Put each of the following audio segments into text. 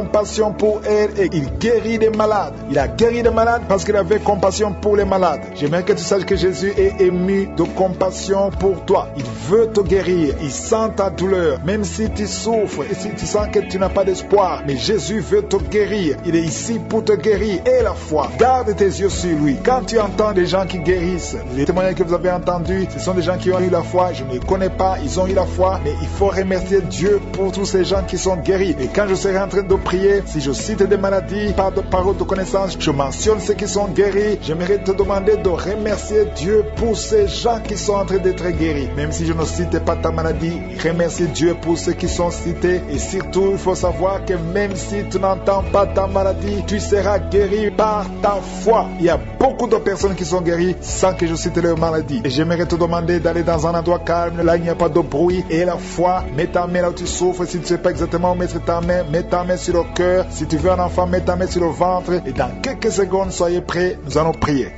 compassion pour elle et il guérit les malades. Il a guéri les malades parce qu'il avait compassion pour les malades. J'aimerais que tu saches que Jésus est ému de compassion pour toi. Il veut te guérir. Il sent ta douleur. Même si tu souffres et si tu sens que tu n'as pas d'espoir, mais Jésus veut te guérir. Il est ici pour te guérir. Et la foi. Garde tes yeux sur lui. Quand tu entends des gens qui guérissent, les témoignages que vous avez entendus, ce sont des gens qui ont eu la foi. Je ne les connais pas. Ils ont eu la foi. Mais il faut remercier Dieu pour tous ces gens qui sont guéris. Et quand je serai en train de prier, si je cite des maladies par de paroles de connaissance, je mentionne ceux qui sont guéris. J'aimerais te demander de remercier Dieu pour ces gens qui sont en train d'être guéris. Même si je ne cite pas ta maladie, remercie Dieu pour ceux qui sont cités. Et surtout, il faut savoir que même si tu n'entends pas ta maladie, tu seras guéri par ta foi. Il y a beaucoup de personnes qui sont guéries sans que je cite leur maladie. Et j'aimerais te demander d'aller dans un endroit calme, là il n'y a pas de bruit. Et la foi, mets ta main là où tu souffres. Si tu ne sais pas exactement où mettre ta main, mets ta main sur le cœur. Si tu veux un enfant, mets ta main sur le ventre. Et dans quelques secondes, soyez prêts, nous allons prier.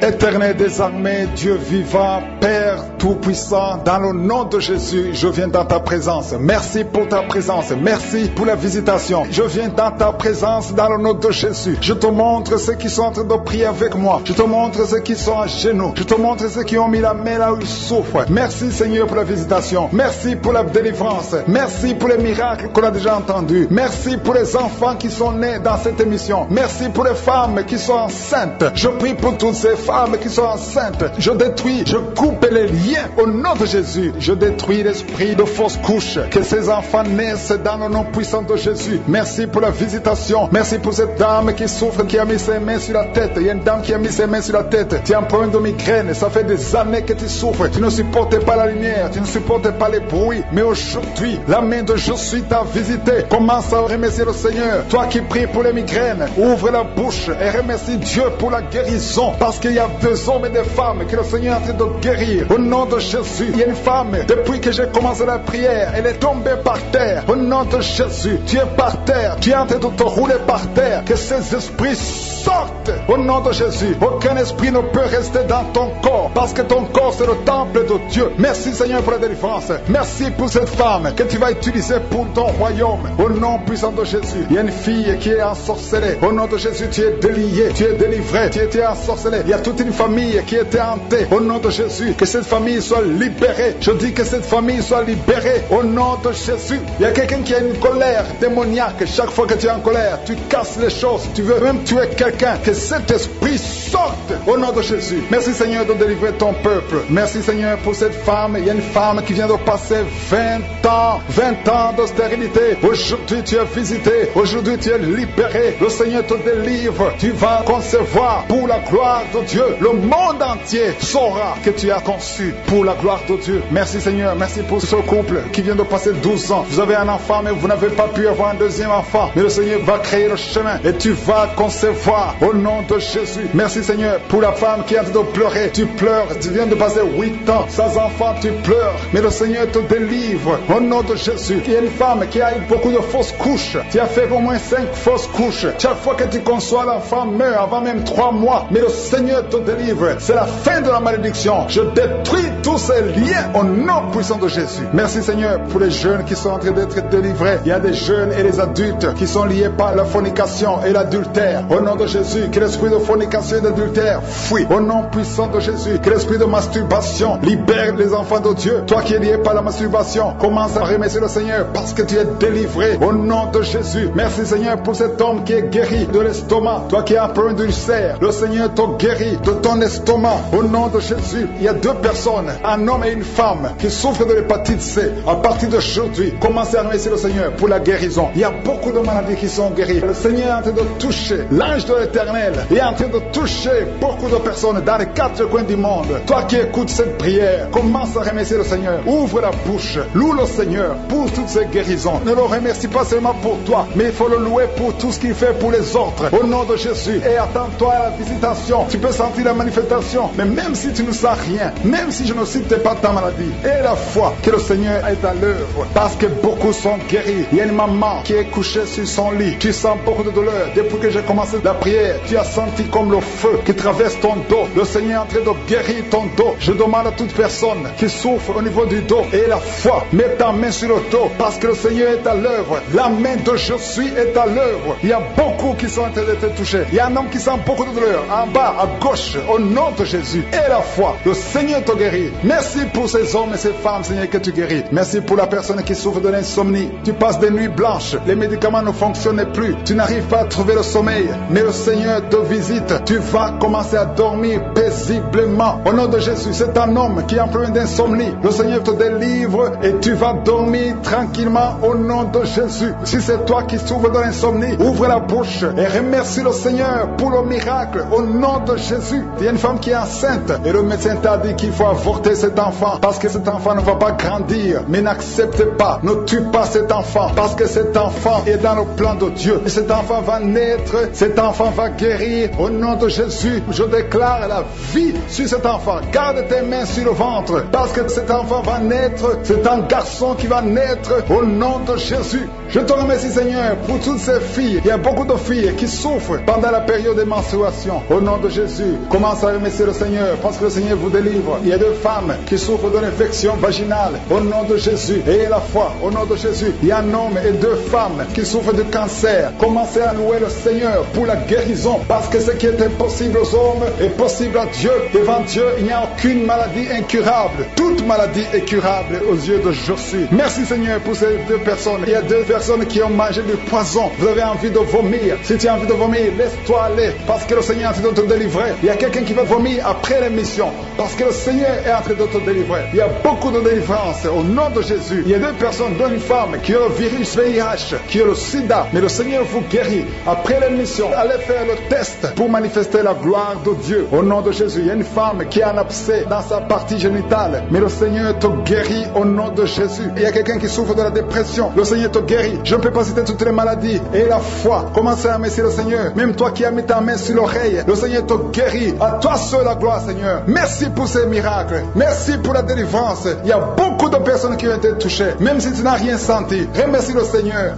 Éternel des armées, Dieu vivant, Père tout-puissant, dans le nom de Jésus, je viens dans ta présence. Merci pour ta présence. Merci pour la visitation. Je viens dans ta présence dans le nom de Jésus. Je te montre ceux qui sont en train de prier avec moi. Je te montre ceux qui sont à genoux. Je te montre ceux qui ont mis la main là où ils souffrent. Merci Seigneur pour la visitation. Merci pour la délivrance. Merci pour les miracles qu'on a déjà entendus. Merci pour les enfants qui sont nés dans cette émission. Merci pour les femmes qui sont enceintes. Je prie pour toutes ces femmes qui sont enceintes. Je détruis, je coupe les liens au nom de Jésus. Je détruis l'esprit de fausse couche. Que ces enfants naissent dans le nom puissant de Jésus. Merci pour la visitation. Merci pour cette dame qui souffre, qui a mis ses mains sur la tête. Il y a une dame qui a mis ses mains sur la tête. Tu as un problème de migraine. Ça fait des années que tu souffres. Tu ne supportes pas la lumière. Tu ne supportes pas les bruits. Mais aujourd'hui, la main de Jésus t'a visité. Commence à remercier le Seigneur. Toi qui pries pour les migraines, ouvre la bouche et remercie Dieu pour la guérison. Parce qu'il y a des hommes et des femmes que le Seigneur est en train de guérir. Au nom de Jésus, il y a une femme, depuis que j'ai commencé la prière, elle est tombée par terre. Au nom de Jésus, tu es par terre. Tu es en train de te rouler par terre. Que ces esprits sortent. Au nom de Jésus, aucun esprit ne peut rester dans ton corps. Parce que ton corps, c'est le temple de Dieu. Merci Seigneur pour la délivrance. Merci pour cette femme que tu vas utiliser pour ton royaume. Au nom puissant de Jésus, il y a une fille qui est ensorcelée. Au nom de Jésus, tu es délié, tu es délivré, tu étais ensorcelé. Il y a toute une famille qui était hantée. Au nom de Jésus, que cette famille soit libérée. Je dis que cette famille soit libérée. Au nom de Jésus, il y a quelqu'un qui a une colère démoniaque. Chaque fois que tu es en colère, tu casses les choses. Tu veux même tuer quelqu'un. Que cet esprit sorte. Au nom de Jésus. Merci Seigneur de délivrer ton peuple. Merci Seigneur pour cette femme. Il y a une femme qui vient de passer 20 ans de stérilité. Aujourd'hui tu es visité. Aujourd'hui tu es libéré. Le Seigneur te délivre. Tu vas concevoir pour la gloire de Dieu. Le monde entier saura que tu as conçu pour la gloire de Dieu. Merci Seigneur. Merci pour ce couple qui vient de passer 12 ans. Vous avez un enfant mais vous n'avez pas pu avoir un deuxième enfant. Mais le Seigneur va créer le chemin et tu vas concevoir au nom de Jésus. Merci Seigneur pour la femme qui est en train de pleurer. Tu pleures. Tu viens de passer 8 ans sans enfant. Tu pleures. Mais le Seigneur te délivre au nom de Jésus. Il y a une femme qui a eu beaucoup de fausses couches. Tu as fait au moins 5 fausses couches. Chaque fois que tu conçois, l'enfant meurt avant même 3 mois. Mais le Seigneur te délivre. C'est la fin de la malédiction. Je détruis tous ces liens au nom puissant de Jésus. Merci Seigneur pour les jeunes qui sont en train d'être délivrés. Il y a des jeunes et des adultes qui sont liés par la fornication et l'adultère. Au nom de Jésus, que l'esprit de fornication et d'adultère fuit. Au nom puissant de Jésus, que l'esprit de masturbation libère les enfants de Dieu. Toi qui es lié par la masturbation, commence à remercier le Seigneur parce que tu es délivré. Au nom de Jésus. Merci Seigneur pour cet homme qui est guéri de l'estomac. Toi qui as un problème d'ulcère, le Seigneur te guérit de ton estomac. Au nom de Jésus, il y a 2 personnes, un homme et une femme, qui souffrent de l'hépatite C. À partir d'aujourd'hui, commencez à remercier le Seigneur pour la guérison. Il y a beaucoup de maladies qui sont guéries. Le Seigneur est en train de toucher. L'ange de l'Éternel est en train de toucher beaucoup de personnes dans les 4 coins du monde. Toi qui écoutes cette prière, commence à remercier le Seigneur. Ouvre la bouche. Loue le Seigneur pour toutes ces guérisons. Ne le remercie pas seulement pour toi, mais il faut le louer pour tout ce qu'il fait pour les autres. Au nom de Jésus. Et attends-toi à la visitation. Tu peux sentir la manifestation. Mais même si tu ne sens rien, même si je ne ne cite pas ta maladie. Et la foi que le Seigneur est à l'œuvre, parce que beaucoup sont guéris. Il y a une maman qui est couchée sur son lit. Tu sens beaucoup de douleur. Depuis que j'ai commencé la prière, tu as senti comme le feu qui traverse ton dos. Le Seigneur est en train de guérir ton dos. Je demande à toute personne qui souffre au niveau du dos et la foi, mets ta main sur le dos parce que le Seigneur est à l'œuvre. La main de je suis est à l'œuvre. Il y a beaucoup qui sont en train d'être touchés. Il y a un homme qui sent beaucoup de douleur en bas, à gauche, au nom de Jésus. Et la foi, le Seigneur te guérit. Merci pour ces hommes et ces femmes, Seigneur, que tu guéris. Merci pour la personne qui souffre de l'insomnie. Tu passes des nuits blanches, les médicaments ne fonctionnent plus. Tu n'arrives pas à trouver le sommeil, mais le Seigneur te visite. Tu vas commencer à dormir paisiblement. Au nom de Jésus, c'est un homme qui est en problème d'insomnie. Le Seigneur te délivre et tu vas dormir tranquillement au nom de Jésus. Si c'est toi qui souffres de l'insomnie, ouvre la bouche et remercie le Seigneur pour le miracle au nom de Jésus. Il y a une femme qui est enceinte et le médecin t'a dit qu'il faut avorter cet enfant parce que cet enfant ne va pas grandir. Mais n'accepte pas, ne tue pas cet enfant parce que cet enfant est dans le plan de Dieu. Et cet enfant va naître, cet enfant va guérir au nom de Jésus. Je déclare la vie sur cet enfant. Garde tes mains sur le ventre parce que cet enfant va naître. C'est un garçon qui va naître au nom de Jésus. Je te remercie Seigneur pour toutes ces filles. Il y a beaucoup de filles qui souffrent pendant la période de menstruation. Au nom de Jésus, commence à remercier le Seigneur parce que le Seigneur vous délivre. Il y a deux femmes qui souffrent de l'infection vaginale. Au nom de Jésus, ayez la foi. Au nom de Jésus, il y a un homme et deux femmes qui souffrent de cancer. Commencez à louer le Seigneur pour la guérison parce que ce qui est impossible aux hommes est possible à Dieu. Devant Dieu, il n'y a aucune maladie incurable. Toute maladie est curable aux yeux de Jésus. Merci Seigneur pour ces deux personnes. Il y a deux personnes qui ont mangé du poison. Vous avez envie de vomir. Si tu as envie de vomir, laisse-toi aller parce que le Seigneur est en train de te délivrer. Il y a quelqu'un qui va vomir après l'émission parce que le Seigneur est en train de te délivrer. Il y a beaucoup de délivrance au nom de Jésus. Il y a deux personnes, dont une femme qui a le virus VIH, qui a le sida, mais le Seigneur vous guérit. Après l'émission, allez faire le test pour manifester la gloire de Dieu. Au nom de Jésus, il y a une femme qui a un abcès dans sa partie génitale, mais le Seigneur te guérit au nom de Jésus. Il y a quelqu'un qui souffre de la dépression, le Seigneur te guérit. Je ne peux pas citer toutes les maladies. Et la foi, commencez à remercier le Seigneur. Même toi qui as mis ta main sur l'oreille, le Seigneur te guérit. À toi seul la gloire, Seigneur. Merci pour ces miracles. Merci pour la délivrance. Il y a beaucoup de personnes qui ont été touchées, même si tu n'as rien senti. Remercie le Seigneur.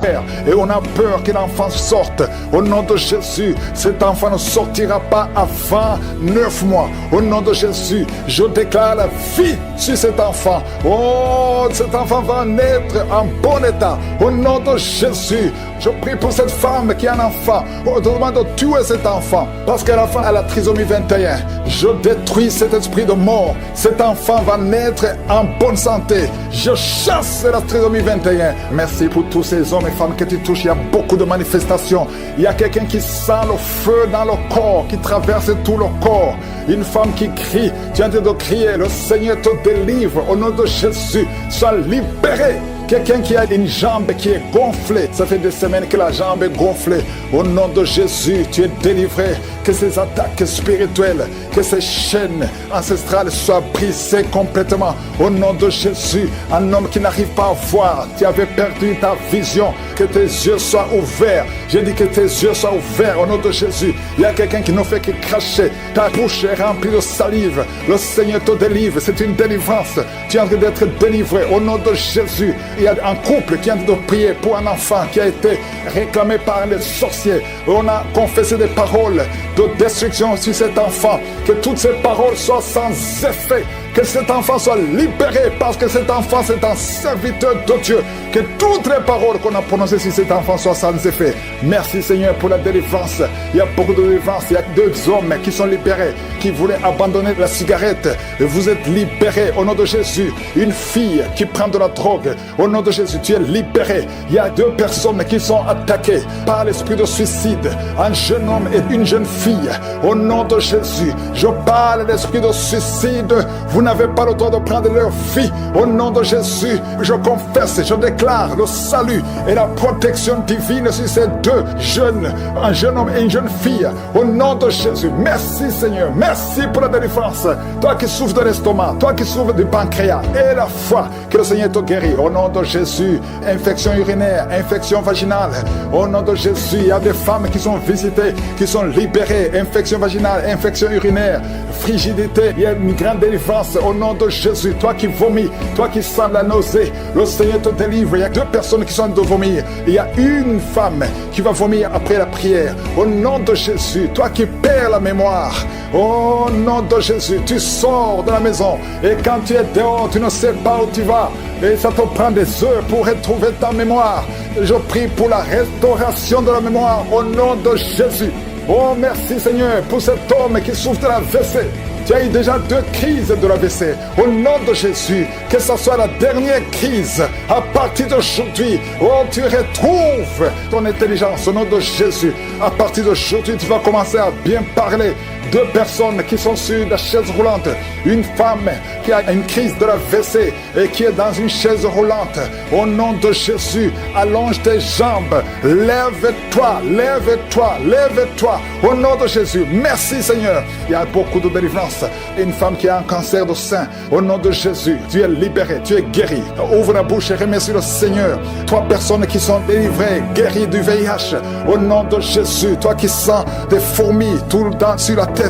Et on a peur que l'enfant sorte. Au nom de Jésus, cet enfant ne sortira pas avant 9 mois. Au nom de Jésus, je déclare la vie sur cet enfant. Oh, cet enfant va naître en bon état. Au nom de Jésus, je prie pour cette femme qui a un enfant. On demande de tuer cet enfant parce que l'enfant a la trisomie 21. Je détruis cet esprit de mort. Cet enfant va naître en bonne santé. Je chasse la trisomie 21. Merci pour tous ces hommes et femmes que tu touches. Il y a beaucoup de manifestations. Il y a quelqu'un qui sent le feu dans le corps, qui traverse tout le corps. Une femme qui crie. Tu es en train de crier. Le Seigneur te délivre. Au nom de Jésus, sois libéré. Quelqu'un qui a une jambe qui est gonflée. Ça fait des semaines que la jambe est gonflée. Au nom de Jésus, tu es délivré. Que ces attaques spirituelles, que ces chaînes ancestrales soient brisées complètement. Au nom de Jésus, un homme qui n'arrive pas à voir. Tu avais perdu ta vision. Que tes yeux soient ouverts. Je dis que tes yeux soient ouverts au nom de Jésus. Il y a quelqu'un qui ne fait que cracher. Ta bouche est remplie de salive. Le Seigneur te délivre. C'est une délivrance. Tu es en train d'être délivré au nom de Jésus. Il y a un couple qui est en train de prier pour un enfant qui a été réclamé par les sorciers. On a confessé des paroles de destruction sur cet enfant. Que toutes ces paroles soient sans effet. Que cet enfant soit libéré parce que cet enfant c'est un serviteur de Dieu. Que toutes les paroles qu'on a prononcées sur cet enfant soient sans effet. Merci Seigneur pour la délivrance. Il y a beaucoup de délivrance. Il y a deux hommes qui sont libérés, qui voulaient abandonner la cigarette. Et vous êtes libérés au nom de Jésus. Une fille qui prend de la drogue. Au nom de Jésus, tu es libéré. Il y a deux personnes qui sont attaquées par l'esprit de suicide. Un jeune homme et une jeune fille. Au nom de Jésus, je parle de l'esprit de suicide. Vous n'avez pas le droit de prendre leur vie. Au nom de Jésus, je confesse, je déclare le salut et la protection divine sur ces deux jeunes, un jeune homme et une jeune fille. Au nom de Jésus, merci Seigneur, merci pour la délivrance. Toi qui souffres de l'estomac, toi qui souffres du pancréas, et la foi que le Seigneur te guérit. Au nom de Jésus, infection urinaire, infection vaginale. Au nom de Jésus, il y a des femmes qui sont visitées, qui sont libérées. Infection vaginale, infection urinaire, frigidité. Il y a une grande délivrance délivrance au nom de Jésus. Toi qui vomis, toi qui sens la nausée, le Seigneur te délivre. Il y a 2 personnes qui sont de vomir. Il y a une femme qui va vomir après la prière. Au nom de Jésus, toi qui perds la mémoire, au nom de Jésus, tu sors de la maison et quand tu es dehors, tu ne sais pas où tu vas et ça te prend des heures pour retrouver ta mémoire. Je prie pour la restauration de la mémoire au nom de Jésus. Oh, merci Seigneur pour cet homme qui souffre de la l'AVC. Tu as eu déjà 2 crises de l'AVC. Au nom de Jésus, que ce soit la dernière crise, à partir d'aujourd'hui, oh, tu retrouves ton intelligence au nom de Jésus. À partir d'aujourd'hui, tu vas commencer à bien parler. 2 personnes qui sont sur la chaise roulante. Une femme qui a une crise de l'AVC et qui est dans une chaise roulante. Au nom de Jésus, allonge tes jambes. Lève-toi, lève-toi, lève-toi. Au nom de Jésus, merci Seigneur. Il y a beaucoup de délivrance. Une femme qui a un cancer du sein. Au nom de Jésus, tu es libéré, tu es guéri. Ouvre la bouche et remercie le Seigneur. 3 personnes qui sont délivrées, guéries du VIH. Au nom de Jésus, toi qui sens des fourmis tout le temps sur la tête.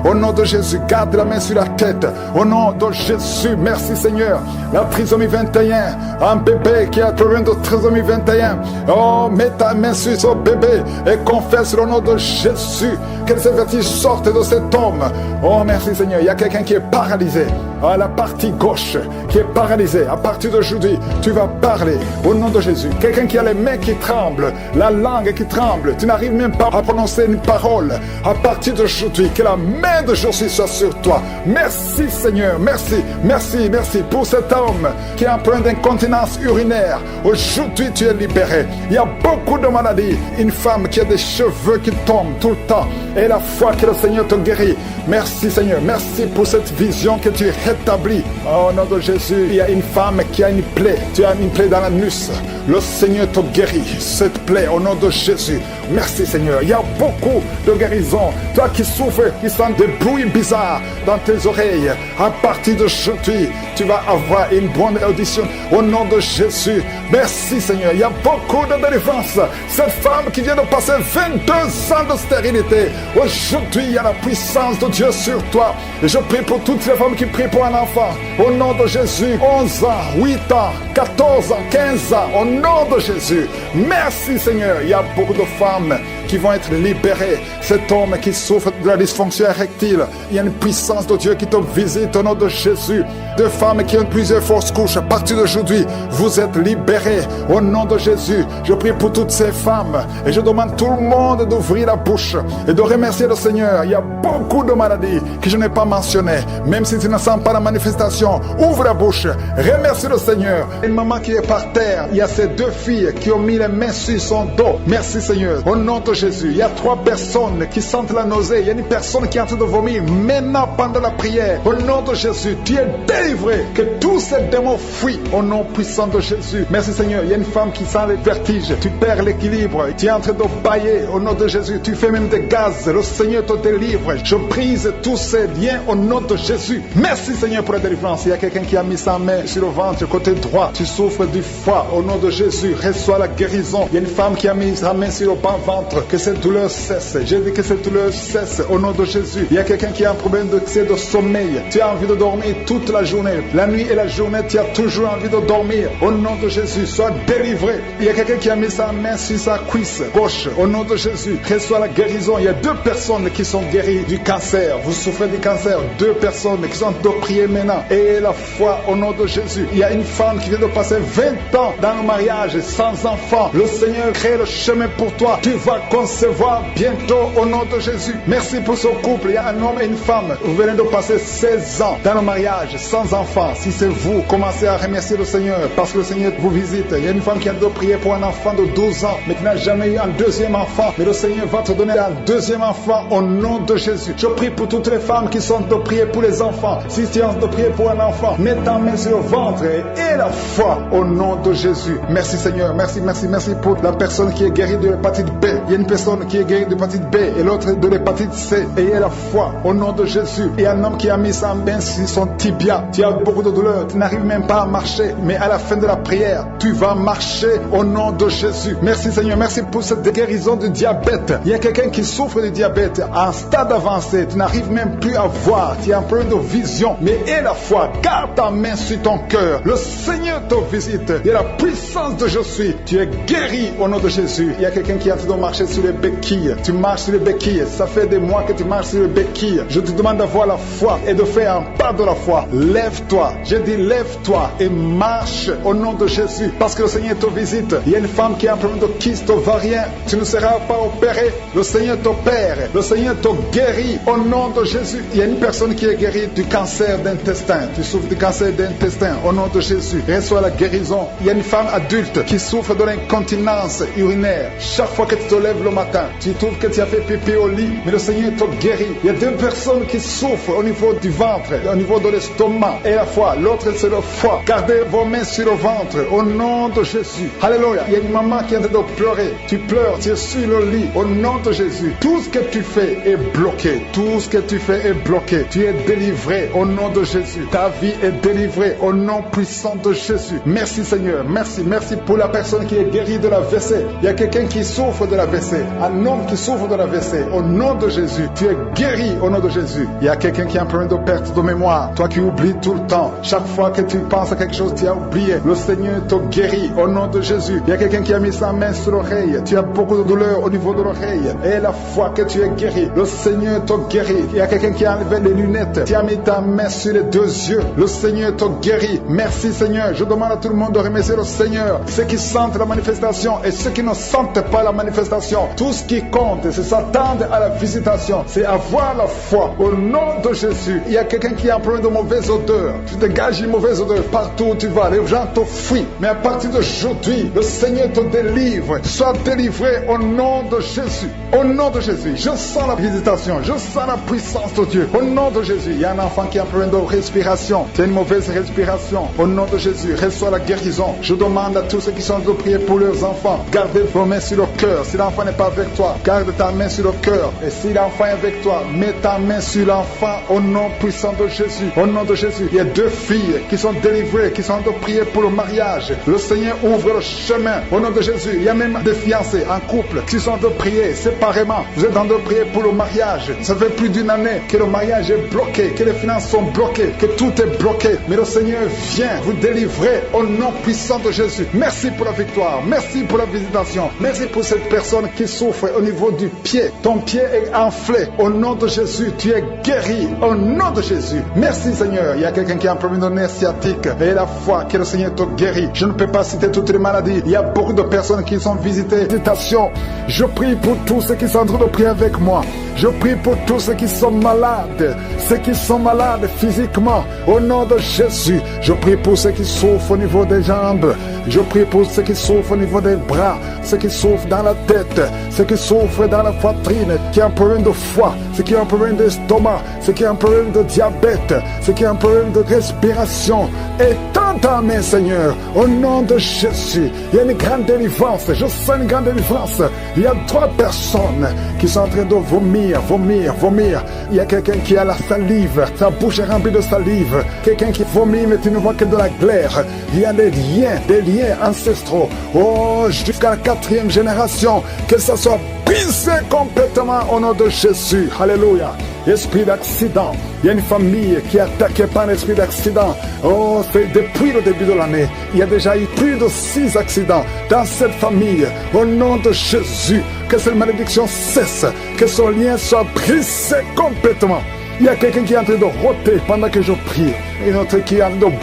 Au nom de Jésus, garde la main sur la tête. Au nom de Jésus, merci Seigneur. La trisomie 21, un bébé qui a problème de trisomie 21. Oh, mets ta main sur ce bébé et confesse le nom de Jésus. Que ces vertiges sortent de cet homme. Oh, merci Seigneur. Il y a quelqu'un qui est paralysé à la partie gauche, qui est paralysé. À partir d'aujourd'hui, tu vas parler au nom de Jésus. Quelqu'un qui a les mains qui tremblent, la langue qui tremble. Tu n'arrives même pas à prononcer une parole. À partir d'aujourd'hui, que la main de Jésus soit sur toi. Merci Seigneur, merci, merci, merci pour cet homme qui a un problème d'incontinence urinaire. Aujourd'hui, tu es libéré. Il y a beaucoup de maladies. Une femme qui a des cheveux qui tombent tout le temps. Et la foi que le Seigneur te guérit. Merci Seigneur, merci pour cette vision que tu rétablis. Au nom de Jésus, il y a une femme qui a une plaie. Tu as une plaie dans l'anus. Le Seigneur te guérit. Cette plaie au nom de Jésus. Merci Seigneur. Il y a beaucoup de guérisons. Toi qui souffres, qui sens des bruits bizarres dans tes oreilles. À partir d'aujourd'hui, tu vas avoir une bonne audition. Au nom de Jésus. Merci Seigneur. Il y a beaucoup de délivrance. Cette femme qui vient de passer 22 ans de stérilité. Aujourd'hui, il y a la puissance de Dieu sur toi. Et je prie pour toutes les femmes qui prient pour un enfant. Au nom de Jésus. 11 ans, 8 ans, 14 ans, 15 ans. Au nom de Jésus. Merci Seigneur. Il y a beaucoup de femmes qui vont être libérées. Cet homme qui souffre de la dysfonction érectile. Il y a une puissance de Dieu qui te visite au nom de Jésus. 2 femmes qui ont plusieurs fausses couches. À partir d'aujourd'hui, vous êtes libérés au nom de Jésus. Je prie pour toutes ces femmes. Et je demande à tout le monde d'ouvrir la bouche et de remercier le Seigneur. Il y a beaucoup de maladies que je n'ai pas mentionnées. Même si tu ne sens pas la manifestation, ouvre la bouche. Remercie le Seigneur. Une maman qui est par terre. Il y a ces 2 filles qui ont mis les mains sur son dos. Merci Seigneur. Au nom de Jésus. Il y a 3 personnes qui sentent la nausée. Il y a une personne qui est en train de vomir maintenant pendant la prière. Au nom de Jésus, tu es délivré. Que tous ces démons fuient au nom puissant de Jésus. Merci Seigneur. Il y a une femme qui sent les vertiges. Tu perds l'équilibre. Tu es en train de bailler au nom de Jésus. Tu fais même des gaz. Le Seigneur te délivre. Je brise tous ces liens au nom de Jésus. Merci Seigneur pour la délivrance. Il y a quelqu'un qui a mis sa main sur le ventre, côté droit. Tu souffres du foie. Au nom de Jésus, reçois la guérison. Il y a une femme qui a mis sa main sur le bas-ventre. Que cette douleur cesse. J'ai dit que cette douleur cesse au nom de Jésus. Il y a quelqu'un qui a un problème de sommeil. Tu as envie de dormir toute la journée. La nuit et la journée, tu as toujours envie de dormir. Au nom de Jésus, sois délivré. Il y a quelqu'un qui a mis sa main sur sa cuisse gauche. Au nom de Jésus, reçois la guérison. Il y a 2 personnes qui sont guéries du cancer. Vous souffrez du cancer. 2 personnes qui sont de prier maintenant. Et la foi au nom de Jésus. Il y a une femme qui vient de passer 20 ans dans le mariage sans enfant. Le Seigneur crée le chemin pour toi. Tu vas concevoir bientôt au nom de Jésus. Merci pour ce couple. Il y a un homme et une femme. Vous venez de passer 16 ans dans le mariage sans enfant. Si c'est vous, commencez à remercier le Seigneur parce que le Seigneur vous visite. Il y a une femme qui a de prier pour un enfant de 12 ans mais qui n'a jamais eu un 2e enfant. Mais le Seigneur va te donner un 2e enfant au nom de Jésus. Je prie pour toutes les femmes qui sont de prier pour les enfants. Si tu es de prier pour un enfant, mets ta main sur le ventre et la foi au nom de Jésus. Merci Seigneur. Merci, merci, merci pour la personne qui est guérie de l'hépatite B. Il y a une personne qui est guérie de l'hépatite B et l'autre de l'hépatite C. Ayez la foi au nom de Jésus. Il y a un homme qui a mis sa main sur son tibia. Tu as beaucoup de douleur, tu n'arrives même pas à marcher. Mais à la fin de la prière, tu vas marcher au nom de Jésus. Merci Seigneur, merci pour cette guérison du diabète. Il y a quelqu'un qui souffre de diabète à un stade avancé. Tu n'arrives même plus à voir. Tu as un problème de vision. Mais aie la foi, garde ta main sur ton cœur. Le Seigneur te visite. Il y a la puissance de je suis. Tu es guéri au nom de Jésus. Il y a quelqu'un qui est en train de marcher sur les béquilles. Tu marches sur les béquilles. Ça fait des mois que tu marches sur les béquilles. Je te demande d'avoir la foi et de faire un pas de la foi. Lève-toi. Je dis lève-toi et marche au nom de Jésus. Parce que le Seigneur te visite. Il y a une femme qui a un problème de kyste ovarien. Tu ne seras pas opéré. Le Seigneur t'opère. Le Seigneur te guérit au nom de Jésus. Il y a une personne qui est guérie du cancer d'intestin. Tu souffres du cancer d'intestin au nom de Jésus. Reçois la guérison. Il y a une femme adulte qui souffre de l'incontinence urinaire. Chaque fois que tu te lèves le matin, tu trouves que tu as fait pipi au lit, mais le Seigneur te guérit. Il y a deux personnes qui souffrent au niveau du ventre, au niveau de l'estomac et la foi. L'autre c'est le foie. Gardez vos mains sur le ventre au nom de Jésus. Alléluia. Il y a une maman qui est en train de pleurer. Tu pleures, tu es sur le lit au nom de Jésus. Tout ce que tu fais est bloqué. Tout ce que tu fais est bloqué. Tu es délivré au nom de Jésus. Ta vie est délivrée au nom puissant de Jésus. Merci Seigneur. Merci. Merci pour la personne qui est guérie de la WC. Il y a quelqu'un qui souffre de la WC. Un homme qui souffre de la WC. Au nom de Jésus. Tu es guéri au nom de Jésus. Il y a quelqu'un qui a un problème de perte de mémoire. Toi qui oublies tout le temps. Chaque fois que tu penses à quelque chose, tu as oublié. Le Seigneur te guérit au nom de Jésus. Il y a quelqu'un qui a mis sa main sur l'oreille. Tu as beaucoup de douleur au niveau de l'oreille. Et la fois que tu es guéri, le Seigneur te guérit. Il y a quelqu'un qui a enlevé les lunettes. Tu as mis ta main sur les deux yeux. Le Seigneur te guérit. Merci Seigneur. Je demande à tout le monde de remercier le Seigneur. Ceux qui sentent la manifestation et ceux qui ne sentent pas la manifestation. Tout ce qui compte, c'est s'attendre à la visitation. C'est avoir la foi au nom de Jésus. Il y a quelqu'un qui a un problème de mauvaise odeur. Tu dégages une mauvaise odeur partout où tu vas. Les gens te fuient. Mais à partir d'aujourd'hui, le Seigneur te délivre. Sois délivré au nom de Jésus. Au nom de Jésus. Je sens la visitation. Je sens la puissance de Dieu. Au nom de Jésus. Il y a un enfant qui a un problème de respiration. C'est une mauvaise respiration. Au nom de Jésus. Reçois la guérison. Je demande à tous ceux qui sont de prier pour leurs enfants. Gardez vos mains sur le cœur. Si l'enfant n'est pas avec toi, garde ta main sur le cœur. Et si l'enfant est avec toi, mets ta main sur l'enfant au nom puissant de Jésus. Au nom de Jésus. Il y a deux filles qui sont délivrées, qui sont de prier pour le mariage. Le Seigneur ouvre le chemin. Au nom de Jésus. Il y a même des fiancés en couple qui sont de prier séparément. Vous êtes en train de prier pour le mariage. Ça fait plus d'une année que le mariage est bloqué, que les finances sont bloquées, que tout est bloqué. Mais le Seigneur vient vous délivrer au nom puissant de Jésus. Merci pour la victoire. Merci pour la visitation. Merci pour cette personne qui souffre au niveau du pied. Ton pied est enflé. Au nom de Jésus, tu es guéri. Au nom de Jésus. Merci Seigneur. Il y a quelqu'un qui a un problème de nerf sciatique. Et la foi que le Seigneur te guérit. Je ne peux pas citer toutes les maladies. Il y a beaucoup de personnes qui sont visitées. Visitation. Je prie pour tous ceux qui sont en train de prier avec moi. Je prie pour tous ceux qui sont malades. Ceux qui sont malades physiquement. Au nom de Jésus. Je prie pour ceux qui souffrent au niveau des jambes. Je prie pour ceux qui souffrent au niveau des bras, ceux qui souffrent dans la tête, ceux qui souffrent dans la poitrine, qui ont un problème de foie, ceux qui ont un problème d'estomac, ceux qui ont un problème de diabète, ceux qui ont un problème de respiration. Et tends ta main, Seigneur, au nom de Jésus. Il y a une grande délivrance. Je sens une grande délivrance. Il y a 3 personnes qui sont en train de vomir. Il y a quelqu'un qui a la salive, sa bouche est remplie de salive. Quelqu'un qui vomit, mais tu ne vois que de la glaire. Il y a des liens ancestraux. Oh, jusqu'à la 4e génération, que ça soit brisé complètement au nom de Jésus. Alléluia. Esprit d'accident. Il y a une famille qui est attaquée par un esprit d'accident. Oh, c'est depuis le début de l'année. Il y a déjà eu plus de 6 accidents dans cette famille. Au nom de Jésus, que cette malédiction cesse. Que son lien soit brisé complètement. Il y a quelqu'un qui est en train de rôter pendant que je prie. Et notre qui est en train de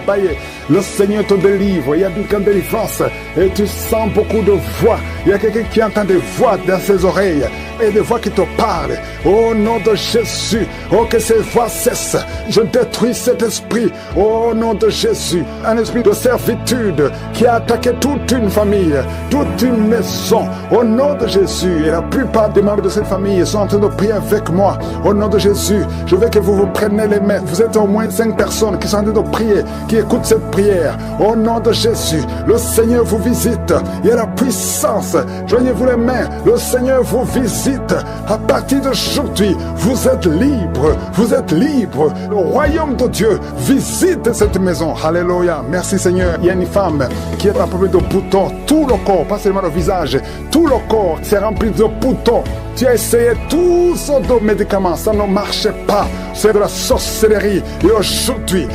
bailler. Le Seigneur te délivre. Il y a une grande délivrance. Et tu sens beaucoup de voix. Il y a quelqu'un qui entend des voix dans ses oreilles. Et des voix qui te parlent. Au nom de Jésus. Oh, que ces voix cessent. Je détruis cet esprit. Au nom de Jésus. Un esprit de servitude qui a attaqué toute une famille. Toute une maison. Au nom de Jésus. Et la plupart des membres de cette famille sont en train de prier avec moi. Au nom de Jésus. Je veux que vous vous preniez les mains. Vous êtes au moins 5 personnes qui sont en train de prier. Qui écoutent cette prière. Au nom de Jésus, le Seigneur vous visite. Il y a la puissance. Joignez-vous les mains. Le Seigneur vous visite. À partir d'aujourd'hui, vous êtes libre. Vous êtes libre. Le royaume de Dieu visite cette maison. Alléluia. Merci Seigneur. Il y a une femme qui est entourée de boutons. Tout le corps, pas seulement le visage. Tout le corps s'est rempli de boutons. Tu as essayé tous sortes de médicaments, ça ne marchait pas. C'est de la sorcellerie. Et aujourd'hui,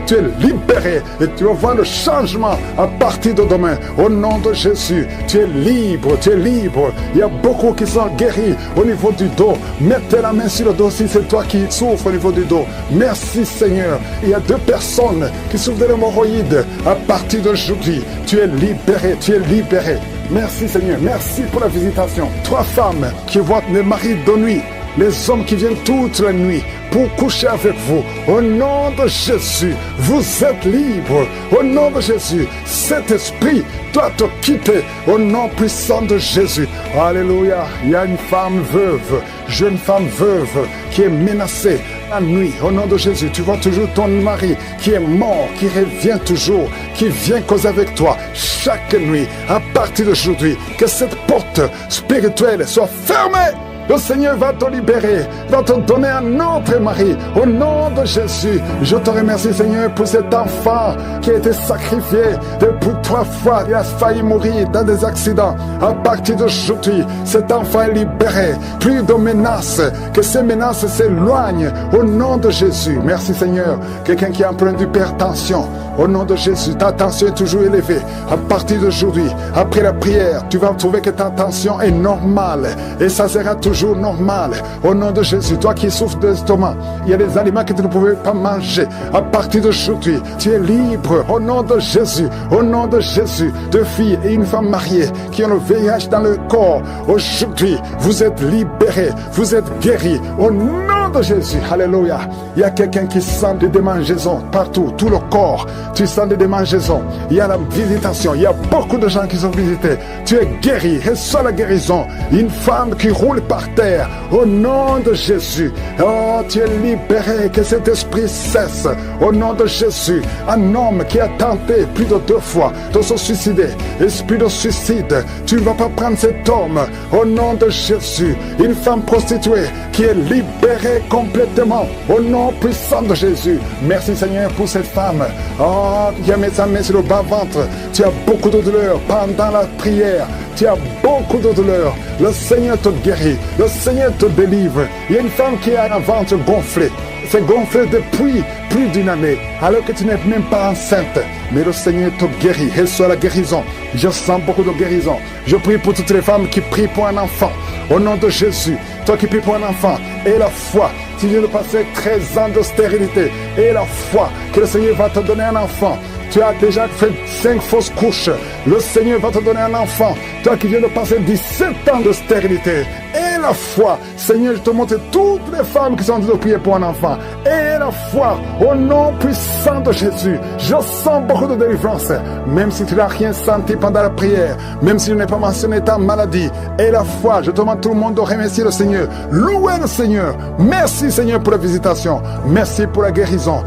tu es libéré. Et tu vas voir le changement à partir de demain. Au nom de Jésus, tu es libre, tu es libre. Il y a beaucoup qui sont guéris au niveau du dos. Mettez la main sur le dos si c'est toi qui souffres au niveau du dos. Merci Seigneur. Il y a 2 personnes qui souffrent de l'hémorroïde. À partir d'aujourd'hui, tu es libéré, tu es libéré. Merci Seigneur, merci pour la visitation. 3 femmes qui voient les maris de nuit, les hommes qui viennent toute la nuit pour coucher avec vous. Au nom de Jésus, vous êtes libres. Au nom de Jésus, cet esprit doit te quitter. Au nom puissant de Jésus. Alléluia. Il y a une femme veuve, jeune femme veuve qui est menacée la nuit. Au nom de Jésus, tu vois toujours ton mari qui est mort, qui revient toujours, qui vient causer avec toi chaque nuit. À partir d'aujourd'hui, que cette porte spirituelle soit fermée. Le Seigneur va te libérer, va te donner un autre mari. Au nom de Jésus, je te remercie Seigneur pour cet enfant qui a été sacrifié depuis 3 fois. Il a failli mourir dans des accidents. À partir d'aujourd'hui, cet enfant est libéré. Plus de menaces, que ces menaces s'éloignent. Au nom de Jésus, merci Seigneur. Quelqu'un qui a un problème d'hypertension, au nom de Jésus, ta tension est toujours élevée. À partir d'aujourd'hui, après la prière, tu vas trouver que ta tension est normale. Et ça sera toujours normal. Au nom de Jésus, toi qui souffres d'estomac, il y a des aliments que tu ne pouvais pas manger. À partir d'aujourd'hui, tu es libre. Au nom de Jésus, au nom de Jésus, 2 filles et une femme mariée qui ont le VIH dans le corps. Aujourd'hui, vous êtes libérés, vous êtes guéris. Au nom de Jésus, alléluia. Il y a quelqu'un qui sent des démangeaisons partout, tout le corps. Tu sens des démangeaisons. Il y a la visitation. Il y a beaucoup de gens qui sont visités. Tu es guéri. Reçois la guérison. Une femme qui roule par terre. Au nom de Jésus. Oh, tu es libéré. Que cet esprit cesse. Au nom de Jésus. Un homme qui a tenté plus de 2 fois de se suicider. Esprit de suicide. Tu ne vas pas prendre cet homme. Au nom de Jésus. Une femme prostituée qui est libérée complètement. Au nom puissant de Jésus. Merci Seigneur pour cette femme. Oh, qui a mis sa main sur le bas-ventre. Tu as beaucoup de douleur pendant la prière. Tu as beaucoup de douleur. Le Seigneur te guérit. Le Seigneur te délivre. Il y a une femme qui a un ventre gonflé. C'est gonflé depuis plus d'une année, alors que tu n'es même pas enceinte. Mais le Seigneur te guérit. Reçois la guérison. Je sens beaucoup de guérison. Je prie pour toutes les femmes qui prient pour un enfant. Au nom de Jésus, toi qui pries pour un enfant, et la foi. Tu viens de passer 13 ans de stérilité. Et la foi que le Seigneur va te donner un enfant. Tu as déjà fait 5 fausses couches. Le Seigneur va te donner un enfant. Toi qui viens de passer 17 ans de stérilité. Et la foi. Seigneur, je te montre toutes les femmes qui sont en train de prier pour un enfant. Et la foi. Au nom puissant de Jésus. Je sens beaucoup de délivrance. Même si tu n'as rien senti pendant la prière. Même si tu n'as pas mentionné ta maladie. Et la foi. Je demande tout le monde de remercier le Seigneur. Louez le Seigneur. Merci Seigneur pour la visitation. Merci pour la guérison.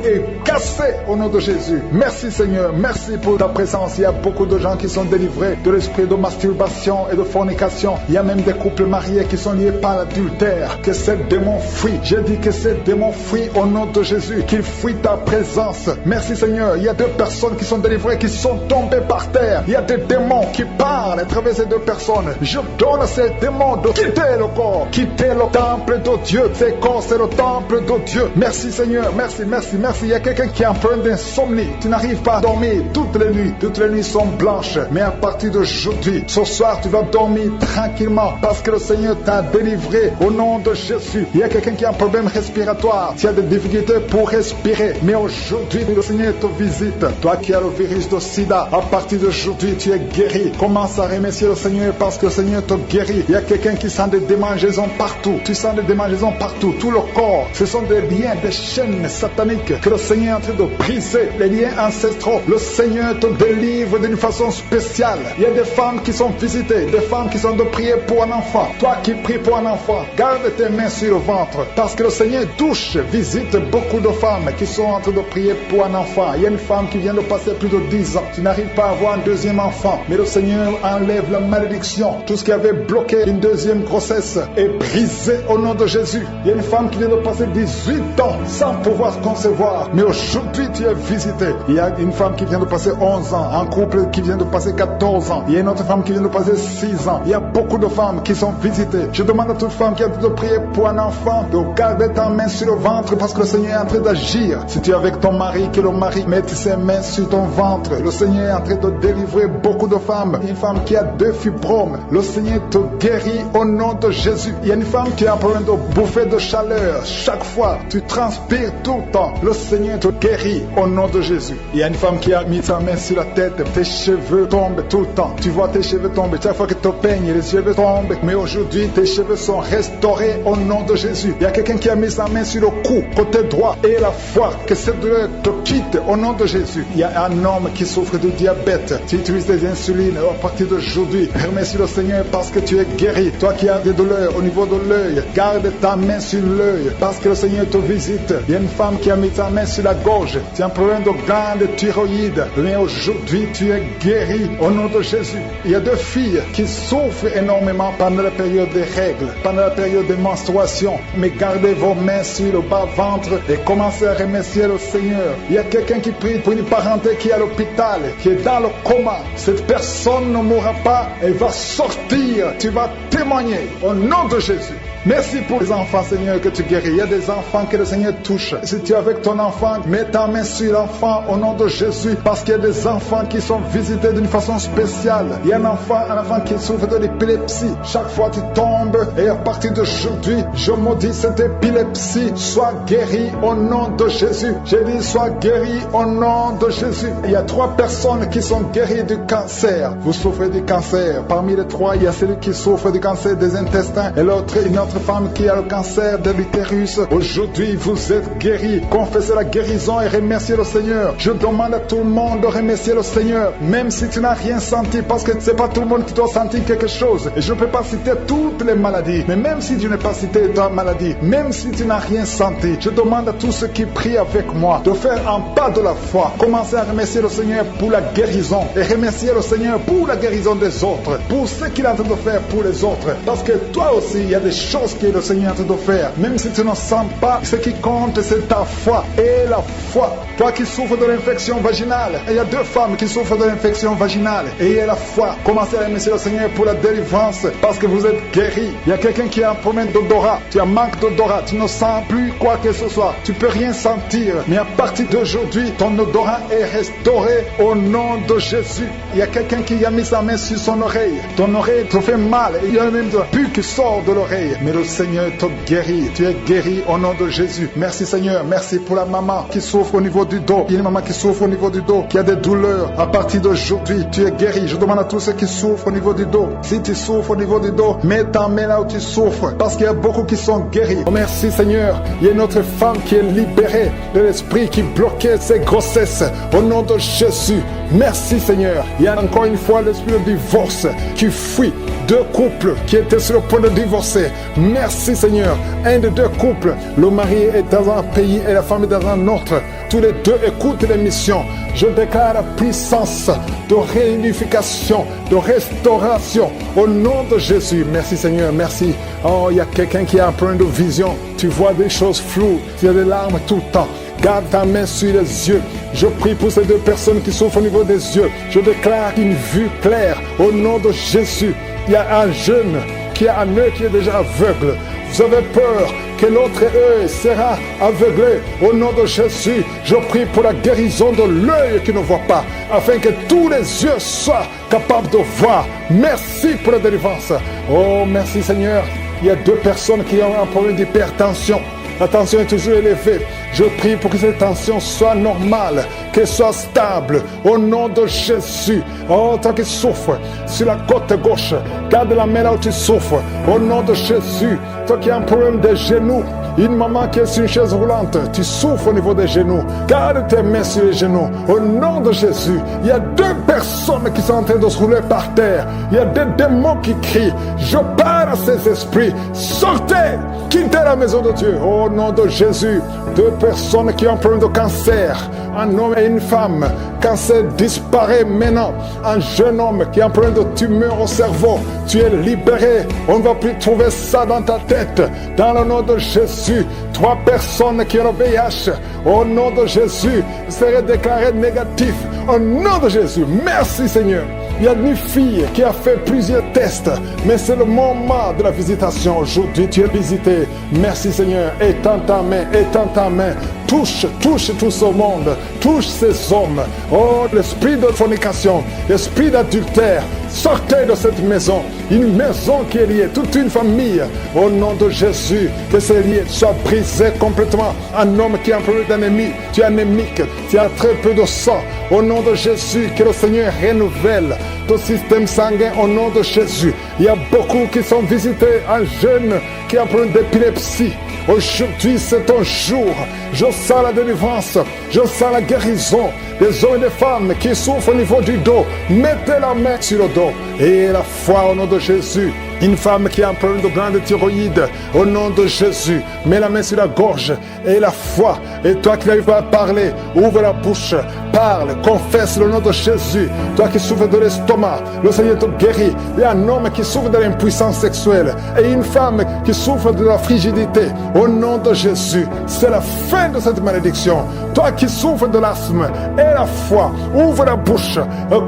Et cassé au nom de Jésus. Merci Seigneur, merci pour ta présence. Il y a beaucoup de gens qui sont délivrés de l'esprit de masturbation et de fornication. Il y a même des couples mariés qui sont liés par l'adultère. Que ces démons fuient. J'ai dit que ces démons fuient au nom de Jésus. Qu'ils fuient ta présence. Merci Seigneur. Il y a 2 personnes qui sont délivrées, qui sont tombées par terre. Il y a des démons qui parlent à travers ces 2 personnes. Je donne à ces démons de quitter le corps. Quitter le temple de Dieu. Ces corps, c'est le temple de Dieu. Merci Seigneur. Merci, merci, merci. Il y a quelqu'un qui a un problème d'insomnie. Tu n'arrives pas à dormir toutes les nuits. Toutes les nuits sont blanches. Mais à partir d'aujourd'hui, ce soir, tu vas dormir tranquillement parce que le Seigneur t'a délivré au nom de Jésus. Il y a quelqu'un qui a un problème respiratoire. Tu as des difficultés pour respirer. Mais aujourd'hui, le Seigneur te visite. Toi qui as le virus de sida, à partir d'aujourd'hui, tu es guéri. Commence à remercier le Seigneur parce que le Seigneur te guérit. Il y a quelqu'un qui sent des démangeaisons partout. Tu sens des démangeaisons partout. Tout le corps. Ce sont des liens, des chaînes sataniques que le Seigneur est en train de briser. Les liens ancestraux. Le Seigneur te délivre d'une façon spéciale. Il y a des femmes qui sont visitées, des femmes qui sont de prier pour un enfant. Toi qui prie pour un enfant, garde tes mains sur le ventre, parce que le Seigneur touche, visite beaucoup de femmes qui sont en train de prier pour un enfant. Il y a une femme qui vient de passer plus de 10 ans. Tu n'arrives pas à avoir un deuxième enfant, mais le Seigneur enlève la malédiction. Tout ce qui avait bloqué une deuxième grossesse est brisé au nom de Jésus. Il y a une femme qui vient de passer 18 ans sans pouvoir concevoir, mais aujourd'hui tu es visité. Il y a une femme qui vient de passer 11 ans, un couple qui vient de passer 14 ans. Il y a une autre femme qui vient de passer 6 ans. Il y a beaucoup de femmes qui sont visitées. Je demande à toute femme qui a de prier pour un enfant de garder ta main sur le ventre parce que le Seigneur est en train d'agir. Si tu es avec ton mari, que le mari mette ses mains sur ton ventre. Le Seigneur est en train de délivrer beaucoup de femmes. Une femme qui a 2 fibromes, le Seigneur te guérit au nom de Jésus. Il y a une femme qui a un problème de bouffée de chaleur. Chaque fois, tu transpires tout le temps. Le Seigneur te guérit au nom de Jésus. Il y a une femme qui a mis sa main sur la tête. Tes cheveux tombent tout le temps. Tu vois tes cheveux tomber. Chaque fois que tu peignes, les cheveux tombent. Mais aujourd'hui, tes cheveux sont restaurés au nom de Jésus. Il y a quelqu'un qui a mis sa main sur le cou, côté droit, et la foi, que cette douleur te quitte au nom de Jésus. Il y a un homme qui souffre de diabète. Tu utilises des insulines. À partir d'aujourd'hui, remercie le Seigneur parce que tu es guéri. Toi qui as des douleurs au niveau de l'œil, garde ta main sur l'œil parce que le Seigneur te visite. Il y a une femme qui a mis sa main sur la gorge. Tu as un problème de glande thyroïde. Mais aujourd'hui, tu es guéri au nom de Jésus. Il y a 2 filles qui souffrent énormément pendant la période des règles, pendant la période des menstruations. Mais gardez vos mains sur le bas-ventre et commencez à remercier le Seigneur. Il y a quelqu'un qui prie pour une parenté qui est à l'hôpital, qui est dans le coma. Cette personne ne mourra pas, elle va sortir. Tu vas témoigner au nom de Jésus. Merci pour les enfants, Seigneur, que tu guéris. Il y a des enfants que le Seigneur touche. Si tu es avec ton enfant, mets ta main sur l'enfant au nom de Jésus, parce qu'il y a des enfants qui sont visités d'une façon spéciale. Il y a un enfant qui souffre de l'épilepsie. Chaque fois tu tombes, et à partir d'aujourd'hui, je maudis cette épilepsie. Sois guéri au nom de Jésus. J'ai dit, sois guéri au nom de Jésus. Il y a 3 personnes qui sont guéries du cancer. Vous souffrez du cancer. Parmi les 3, il y a celui qui souffre du cancer des intestins et l'autre, une autre femme qui a le cancer de l'utérus. Aujourd'hui, vous êtes guéris. Confessez la guérison et remerciez le Seigneur. Je demande à tout le monde de remercier le Seigneur, même si tu n'as rien senti, parce que c'est pas tout le monde qui doit sentir quelque chose. Et je ne peux pas citer toutes les maladies, mais même si tu n'as pas cité ta maladie, même si tu n'as rien senti, je demande à tous ceux qui prient avec moi de faire un pas de la foi. Commencez à remercier le Seigneur pour la guérison et remercier le Seigneur pour la guérison des autres, pour ce qu'il est en train de faire pour les autres. Parce que toi aussi, il y a des choses que le Seigneur est en train de faire. Même si tu ne sens pas, ce qui compte, c'est ta foi. Et la foi. Toi qui souffres de l'infection vaginale, il y a 2 femmes qui souffrent de l'infection vaginale. Et il y a la foi. Commencez à remercier le Seigneur pour la délivrance, parce que vous êtes guéris. Il y a quelqu'un qui a un problème d'odorat. Tu as manque d'odorat. Tu ne sens plus quoi que ce soit. Tu peux rien sentir. Mais à partir d'aujourd'hui, ton odorat est restauré au nom de Jésus. Il y a quelqu'un qui a mis sa main sur son oreille. Ton oreille te fait mal. Il y a même de pu qui sort de l'oreille. Mais le Seigneur te guérit. Tu es guéri au nom de Jésus. Merci Seigneur. Merci pour la maman qui souffre au niveau du dos. Il y a une maman qui souffre au niveau du dos, qui a des douleurs. À partir d'aujourd'hui, tu es guéri. Je demande à tous ceux qui souffrent au niveau du dos. Si tu souffres au niveau du dos, mets ta main là où tu souffres, parce qu'il y a beaucoup qui sont guéris. Oh, merci Seigneur. Il y a une autre femme qui est libérée de l'esprit qui bloquait ses grossesses. Au nom de Jésus. Merci Seigneur. Il y a encore une fois l'esprit de divorce qui fuit 2 couples qui étaient sur le point de divorcer. Merci Seigneur. Un des 2 couples, le mari est dans un pays et la femme est dans un autre. Tous les 2 écoutent l'émission. Je déclare la puissance de réunification, de restauration au nom de Jésus. Merci Seigneur, merci. Oh, il y a quelqu'un qui a un problème de vision. Tu vois des choses floues, il y a des larmes tout le temps. Garde ta main sur les yeux. Je prie pour ces 2 personnes qui souffrent au niveau des yeux. Je déclare une vue claire au nom de Jésus. Il y a un jeune qui a un œil qui est déjà aveugle. Vous avez peur que l'autre œil sera aveuglé. Au nom de Jésus, je prie pour la guérison de l'œil qui ne voit pas, afin que tous les yeux soient capables de voir. Merci pour la délivrance. Oh, merci Seigneur. Il y a 2 personnes qui ont un problème d'hypertension. La tension est toujours élevée. Je prie pour que cette tension soit normale, qu'elle soit stable, au nom de Jésus. Oh, toi qui souffres sur la côte gauche, garde la main là où tu souffres, au nom de Jésus. Toi qui as un problème de genoux, Une maman qui est sur une chaise roulante, tu souffres au niveau des genoux. Garde tes mains sur les genoux. Au nom de Jésus, il y a 2 personnes qui sont en train de se rouler par terre. Il y a des démons qui crient. Je parle à ces esprits. Sortez! Quittez la maison de Dieu. Au nom de Jésus, 2 personnes qui ont un problème de cancer. Un homme et une femme. Cancer disparaît maintenant. Un jeune homme qui a un problème de tumeur au cerveau. Tu es libéré. On ne va plus trouver ça dans ta tête. Dans le nom de Jésus, 3 personnes qui ont le VIH. Au nom de Jésus, seraient déclarées négatives. Au nom de Jésus, merci Seigneur. Il y a une fille qui a fait plusieurs tests, mais c'est le moment de la visitation. Aujourd'hui, tu es visité. Merci Seigneur. Étends ta main, étends ta main. Touche tout ce monde. Touche ces hommes. Oh, l'esprit de fornication, l'esprit d'adultère. Sortez de cette maison. Une maison qui est liée, toute une famille. Au nom de Jésus, que ces liens soient brisés complètement. Un homme qui a un problème d'ennemi, tu es anémique, tu as très peu de sang. Au nom de Jésus, que le Seigneur renouvelle ton système sanguin au nom de Jésus. Il y a beaucoup qui sont visités, un jeune qui a un problème d'épilepsie. Aujourd'hui, c'est ton jour. Je sens la délivrance, je sens la guérison des hommes et des femmes qui souffrent au niveau du dos. Mettez la main sur le dos et la foi au nom de Jésus. Une femme qui a un problème de glande thyroïde, au nom de Jésus, mets la main sur la gorge et la foi. Et toi qui n'arrives pas à parler, ouvre la bouche, parle, confesse le nom de Jésus. Toi qui souffres de l'estomac, le Seigneur te guérit. Il y a un homme qui souffre de l'impuissance sexuelle et une femme qui souffre de la frigidité. Au nom de Jésus, c'est la fin de cette malédiction. Toi qui souffres de l'asthme et la foi, ouvre la bouche,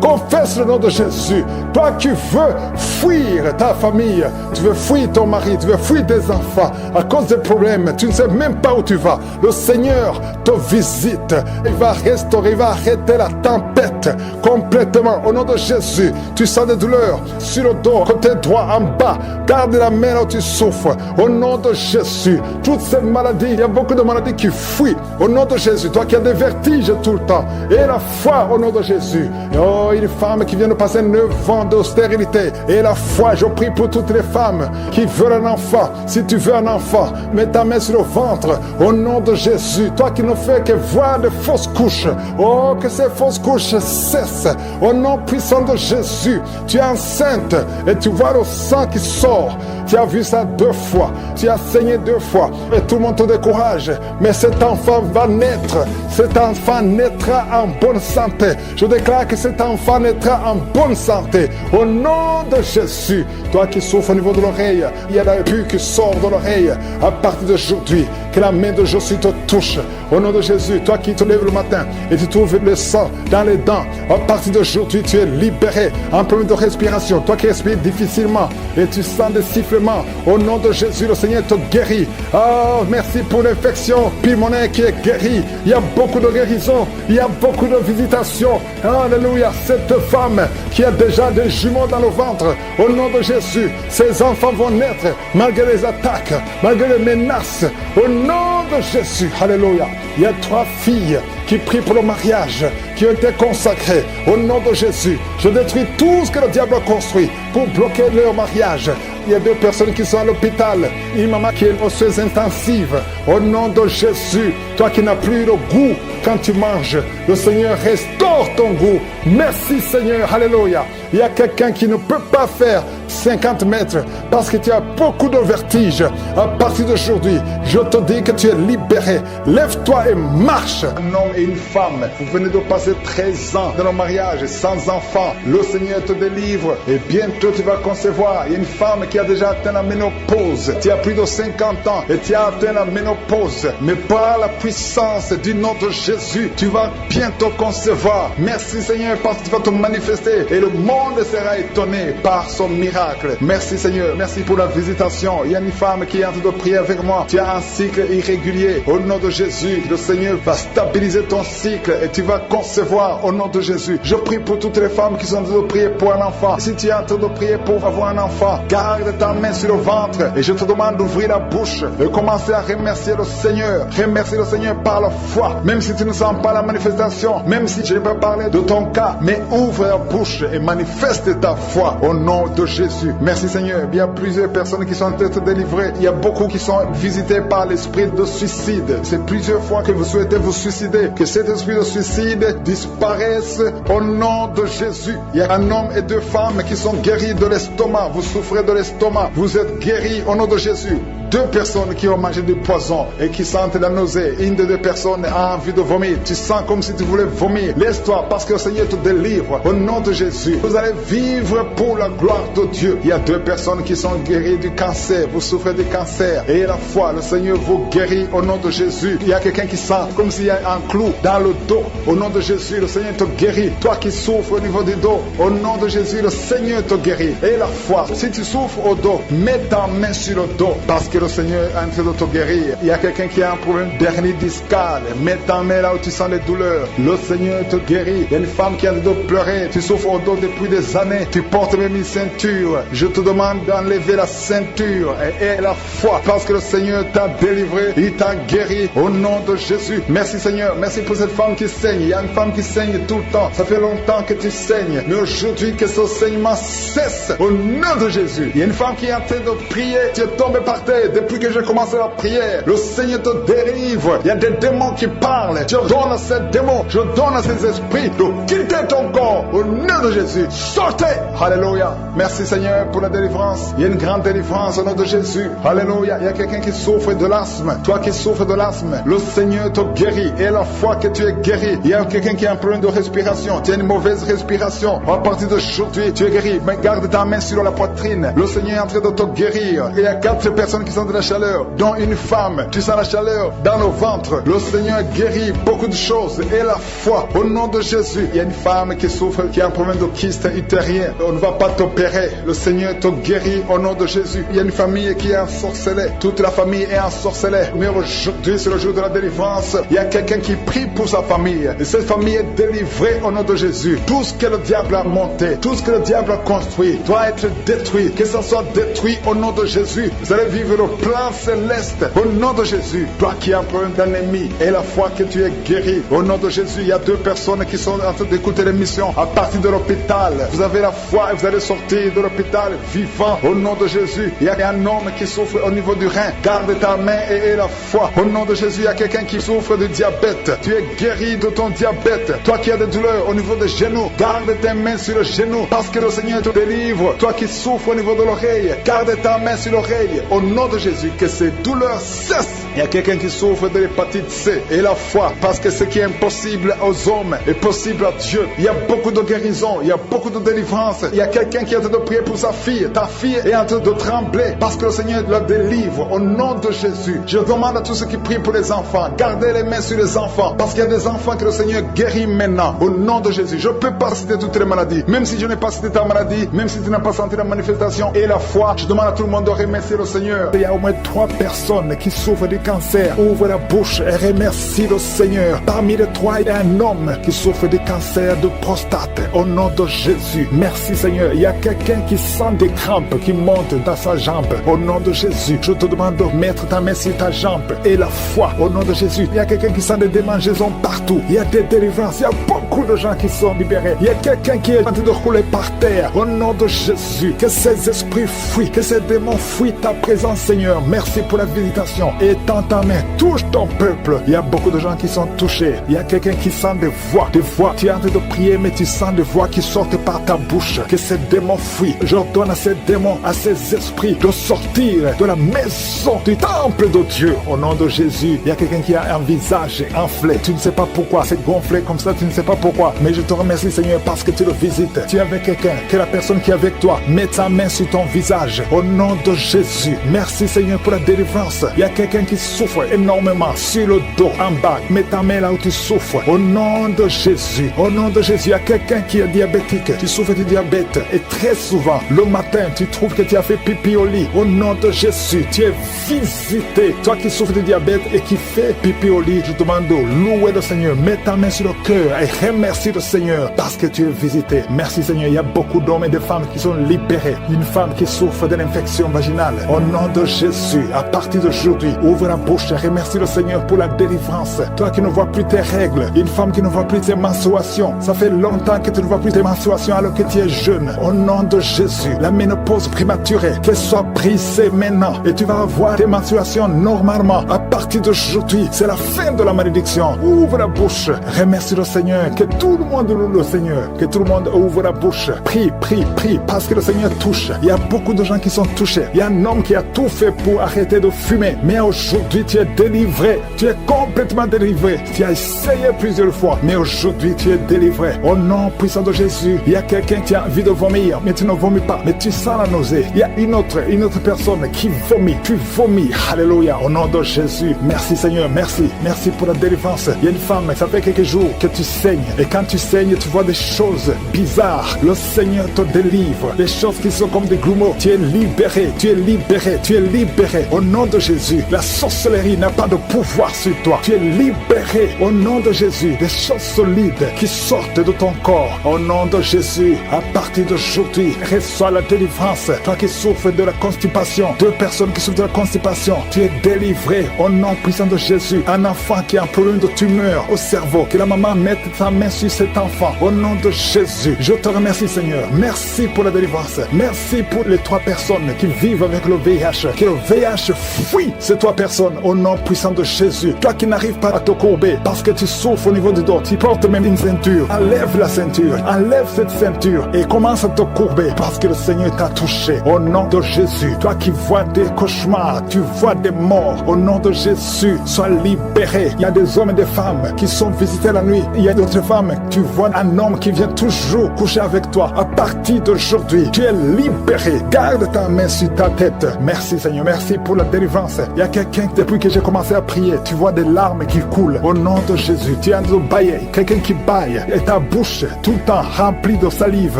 confesse le nom de Jésus. Toi qui veux fuir ta famille, tu veux fuir ton mari, tu veux fuir tes enfants à cause des problèmes, tu ne sais même pas où tu vas. Le Seigneur te visite, il va restaurer, il va arrêter la tempête complètement. Au nom de Jésus, tu sens des douleurs sur le dos, côté droit, en bas, garde la main là où tu souffres. Au nom de Jésus, toutes ces maladies, il y a beaucoup de maladies qui fuient. Au nom de Jésus, toi qui as des vertiges tout le temps, et la foi au nom de Jésus. Oh, une femme qui vient de passer 9 ans de stérilité, et la foi, je prie pour toutes les femmes qui veulent un enfant. Si tu veux un enfant, mets ta main sur le ventre au nom de Jésus. Toi qui ne fais que voir de fausses couches, oh, que ces fausses couches cessent au nom puissant de Jésus. Tu es enceinte et tu vois le sang qui sort. Tu as vu ça 2 fois, tu as saigné 2 fois et tout le monde te décourage, mais cet enfant va naître. Cet enfant naîtra en bonne santé. Je déclare que cet enfant naîtra en bonne santé au nom de Jésus. Toi qui souffres au niveau de l'oreille, il y a la pus qui sort de l'oreille. À partir d'aujourd'hui, que la main de Jésus te touche au nom de Jésus. Toi qui te lèves le matin et tu trouves le sang dans les dents, à partir d'aujourd'hui tu es libéré. Un problème de respiration, toi qui respires difficilement et tu sens des sifflements, au nom de Jésus, le Seigneur te guérit. Oh, merci pour l'infection pulmonaire qui est guérie. Il y a beaucoup de guérison, il y a beaucoup de visitations. Alléluia. Cette femme qui a déjà des jumeaux dans le ventre, au nom de Jésus, ses enfants vont naître malgré les attaques, malgré les menaces, au nom de Jésus. Alléluia. Il y a 3 filles qui prient pour le mariage, qui ont été consacrées au nom de Jésus. Je détruis tout ce que le diable a construit pour bloquer leur mariage. Il y a 2 personnes qui sont à l'hôpital. Une maman qui est osseuse intensive. Au nom de Jésus, toi qui n'as plus le goût quand tu manges, le Seigneur restaure ton goût. Merci Seigneur, alléluia. Il y a quelqu'un qui ne peut pas faire 50 mètres parce que tu as beaucoup de vertige. À partir d'aujourd'hui, je te dis que tu es libéré. Lève-toi et marche. Un homme et une femme, vous venez de passer 13 ans dans le mariage sans enfant. Le Seigneur te délivre et bientôt tu vas concevoir. Il y a une femme qui a déjà atteint la ménopause. Tu as plus de 50 ans et tu as atteint la ménopause. Mais par la puissance du nom de Jésus, tu vas bientôt concevoir. Merci Seigneur parce que tu vas te manifester et le monde sera étonné par son miracle. Merci Seigneur, merci pour la visitation. Il y a une femme qui est en train de prier avec moi. Tu as un cycle irrégulier. Au nom de Jésus, le Seigneur va stabiliser ton cycle et tu vas concevoir au nom de Jésus. Je prie pour toutes les femmes qui sont en train de prier pour un enfant. Si tu es en train de prier pour avoir un enfant, garde ta main sur le ventre et je te demande d'ouvrir la bouche et commencer à remercier le Seigneur. Remercier le Seigneur par la foi. Même si tu ne sens pas la manifestation, même si je n'ai pas parler de ton cas, mais ouvre la bouche et manifeste ta foi au nom de Jésus. Merci Seigneur. Il y a plusieurs personnes qui sont en train d'être délivrées. Il y a beaucoup qui sont visitées par l'esprit de suicide. C'est plusieurs fois que vous souhaitez vous suicider. Que cet esprit de suicide disparaisse au nom de Jésus. Il y a un homme et deux femmes qui sont guéris de l'estomac. Vous souffrez de l'estomac. Vous êtes guéris au nom de Jésus. Deux personnes qui ont mangé du poison et qui sentent la nausée. Une des deux personnes a envie de vomir. Tu sens comme si tu voulais vomir. Laisse-toi parce que le Seigneur te délivre. Au nom de Jésus, vous allez vivre pour la gloire de Dieu. Il y a deux personnes qui sont guéries du cancer. Vous souffrez du cancer. Et la foi, le Seigneur vous guérit au nom de Jésus. Il y a quelqu'un qui sent comme s'il y a un clou dans le dos. Au nom de Jésus, le Seigneur te guérit. Toi qui souffres au niveau du dos, au nom de Jésus, le Seigneur te guérit. Et la foi, si tu souffres au dos, mets ta main sur le dos parce que le Seigneur est en train de te guérir. Il y a quelqu'un qui a un problème d'hernie discale. Mets ta main là où tu sens les douleurs. Le Seigneur te guérit. Il y a une femme qui a le dos pleurer. Tu souffres au dos depuis des années. Tu portes même une ceinture. Je te demande d'enlever la ceinture et la foi parce que le Seigneur t'a délivré. Il t'a guéri au nom de Jésus. Merci Seigneur. Merci pour cette femme qui saigne. Il y a une femme qui saigne tout le temps. Ça fait longtemps que tu saignes. Mais aujourd'hui que ce saignement cesse au nom de Jésus. Il y a une femme qui est en train de prier. Tu es tombé par terre depuis que j'ai commencé la prière. Le Seigneur te délivre. Il y a des démons qui parlent. Je donne à ces démons, je donne à ces esprits de quitter ton corps au nom de Jésus. Sortez. Alléluia. Merci Seigneur pour la délivrance. Il y a une grande délivrance au nom de Jésus. Alléluia. Il y a quelqu'un qui souffre de l'asthme. Toi qui souffres de l'asthme, le Seigneur te guérit. Et la fois que tu es guéri, il y a quelqu'un qui a un problème de respiration. Tu as une mauvaise respiration. À partir d'aujourd'hui, tu es guéri. Mais garde ta main sur la poitrine. Le Seigneur est en train de te guérir. Il y a 4 personnes qui sont de la chaleur, dont une femme. Tu sens la chaleur dans le ventre. Le Seigneur guérit beaucoup de choses. Et la foi, au nom de Jésus. Il y a une femme qui souffre, qui a un problème de kyste utérien. On ne va pas t'opérer. Le Seigneur te guérit au nom de Jésus. Il y a une famille qui est ensorcelée. Toute la famille est ensorcelée. Mais aujourd'hui, c'est le jour de la délivrance. Il y a quelqu'un qui prie pour sa famille. Et cette famille est délivrée au nom de Jésus. Tout ce que le diable a monté, tout ce que le diable a construit, doit être détruit. Que ça soit détruit au nom de Jésus. Vous allez vivre le plan céleste au nom de Jésus. Toi qui as un problème d'ennemi et la foi que tu es guéri au nom de Jésus. Il y a 2 personnes qui sont en train d'écouter l'émission à partir de l'hôpital. Vous avez la foi et vous allez sortir de l'hôpital vivant au nom de Jésus. Il y a un homme qui souffre au niveau du rein. Garde ta main et la foi au nom de Jésus. Il y a quelqu'un qui souffre de diabète. Tu es guéri de ton diabète. Toi qui as des douleurs au niveau des genoux, garde tes mains sur le genou parce que le Seigneur te délivre. Toi qui souffres au niveau de l'oreille, garde ta main sur l'oreille au nom de Jésus. Que ces douleurs cessent. Il y a quelqu'un qui souffre de l'hépatite C et la foi parce que ce qui est impossible aux hommes est possible à Dieu. Il y a beaucoup de guérison, il y a beaucoup de délivrance. Il y a quelqu'un qui est en train de prier pour sa fille. Ta fille est en train de trembler parce que le Seigneur la délivre au nom de Jésus. Je demande à tous ceux qui prient pour les enfants, gardez les mains sur les enfants parce qu'il y a des enfants que le Seigneur guérit maintenant au nom de Jésus. Je ne peux pas citer toutes les maladies, même si je n'ai pas cité ta maladie, même si tu n'as pas senti la manifestation et la foi. Je demande à tout le monde de remercier le Seigneur. Il y a au moins 3 personnes qui souffrent du cancer. Ouvre la bouche et remercie le Seigneur. Parmi les 3, il y a un homme qui souffre du cancer de prostate au nom de Jésus. Merci Seigneur. Il y a quelqu'un qui sent des crampes qui montent dans sa jambe au nom de Jésus. Je te demande de mettre ta main sur ta jambe et la foi au nom de Jésus. Il y a quelqu'un qui sent des démangeaisons partout. Il y a des délivrances. Il y a beaucoup de gens qui sont libérés. Il y a quelqu'un qui est en train de rouler par terre au nom de Jésus. Que ces esprits fuient, que ces démons fuient ta présence Seigneur. Merci pour la visitation. Et tends ta main, touche ton peuple. Il y a beaucoup de gens qui sont touchés. Il y a quelqu'un qui sent des voix. Tu es en train de prier mais tu sens des voix qui sortent par ta bouche. Que ces démons fuient. J'ordonne à ces démons, à ces esprits de sortir de la maison du temple de Dieu au nom de Jésus. Il y a quelqu'un qui a un visage enflé. Tu ne sais pas pourquoi. C'est gonflé comme ça, tu ne sais pas pourquoi. Mais je te remercie Seigneur parce que tu le visites. Tu es avec quelqu'un, que la personne qui est avec toi mette sa main sur ton visage au nom de Jésus. Merci Seigneur pour la délivrance. Il y a quelqu'un qui souffre énormément sur le dos, en bas. Mets ta main là où tu souffres. Au nom de Jésus. Au nom de Jésus. Il y a quelqu'un qui est diabétique. Tu souffres du diabète. Et très souvent, le matin, tu trouves que tu as fait pipi au lit. Au nom de Jésus, tu es visité. Toi qui souffres du diabète et qui fais pipi au lit, je te demande de louer le Seigneur. Mets ta main sur le cœur et remercie le Seigneur parce que tu es visité. Merci Seigneur. Il y a beaucoup d'hommes et de femmes qui sont libérés. Une femme qui souffre de l'infection vaginale. Au nom de Jésus, à partir d'aujourd'hui, ouvre ouvre la bouche, remercie le Seigneur pour la délivrance. Toi qui ne vois plus tes règles, une femme qui ne voit plus tes menstruations, ça fait longtemps que tu ne vois plus tes menstruations alors que tu es jeune. Au nom de Jésus, la ménopause prématurée, qu'elle soit brisée maintenant et tu vas avoir tes menstruations normalement. À partir d'aujourd'hui, c'est la fin de la malédiction. Ouvre la bouche, remercie le Seigneur, que tout le monde loue le Seigneur, que tout le monde ouvre la bouche. Prie, prie, prie, parce que le Seigneur touche. Il y a beaucoup de gens qui sont touchés. Il y a un homme qui a tout fait pour arrêter de fumer, mais aujourd'hui tu es délivré. Tu es complètement délivré. Tu as essayé plusieurs fois, mais aujourd'hui tu es délivré. Au nom puissant de Jésus, il y a quelqu'un qui a envie de vomir, mais tu ne vomis pas, mais tu sens la nausée. Il y a une autre personne qui vomit. Tu vomis. Alléluia. Au nom de Jésus. Merci Seigneur. Merci. Merci pour la délivrance. Il y a une femme, ça fait quelques jours que tu saignes. Et quand tu saignes, tu vois des choses bizarres. Le Seigneur te délivre. Des choses qui sont comme des grumeaux. Tu es libéré. Tu es libéré. Tu es libéré. Au nom de Jésus. La sorcellerie n'a pas de pouvoir sur toi. Tu es libéré. Au nom de Jésus. Des choses solides qui sortent de ton corps. Au nom de Jésus. À partir d'aujourd'hui, reçois la délivrance. Toi qui souffres de la constipation. Deux personnes qui souffrent de la constipation. Tu es délivré. Au nom puissant de Jésus. Un enfant qui a un problème de tumeur au cerveau. Que la maman mette sa main sur cet enfant. Au nom de Jésus. Je te remercie Seigneur. Merci pour la délivrance. Merci pour les 3 personnes qui vivent avec le VIH. Que le VIH fuit ces 3 personnes. Au nom puissant de Jésus. Toi qui n'arrives pas à te courber parce que tu souffres au niveau du dos. Tu portes même une ceinture. Enlève la ceinture. Enlève cette ceinture et commence à te courber parce que le Seigneur t'a touché. Au nom de Jésus. Toi qui vois des cauchemars, tu vois des morts. Au nom de Jésus, sois libéré. Il y a des hommes et des femmes qui sont visités la nuit. Il y a d'autres femmes. Tu vois un homme qui vient toujours coucher avec toi. À partir d'aujourd'hui, tu es libéré. Garde ta main sur ta tête. Merci Seigneur. Merci pour la délivrance. Il y a quelqu'un, depuis que j'ai commencé à prier, tu vois des larmes qui coulent. Au nom de Jésus, tu es en train de bailler. Quelqu'un qui baille et ta bouche tout le temps remplie de salive.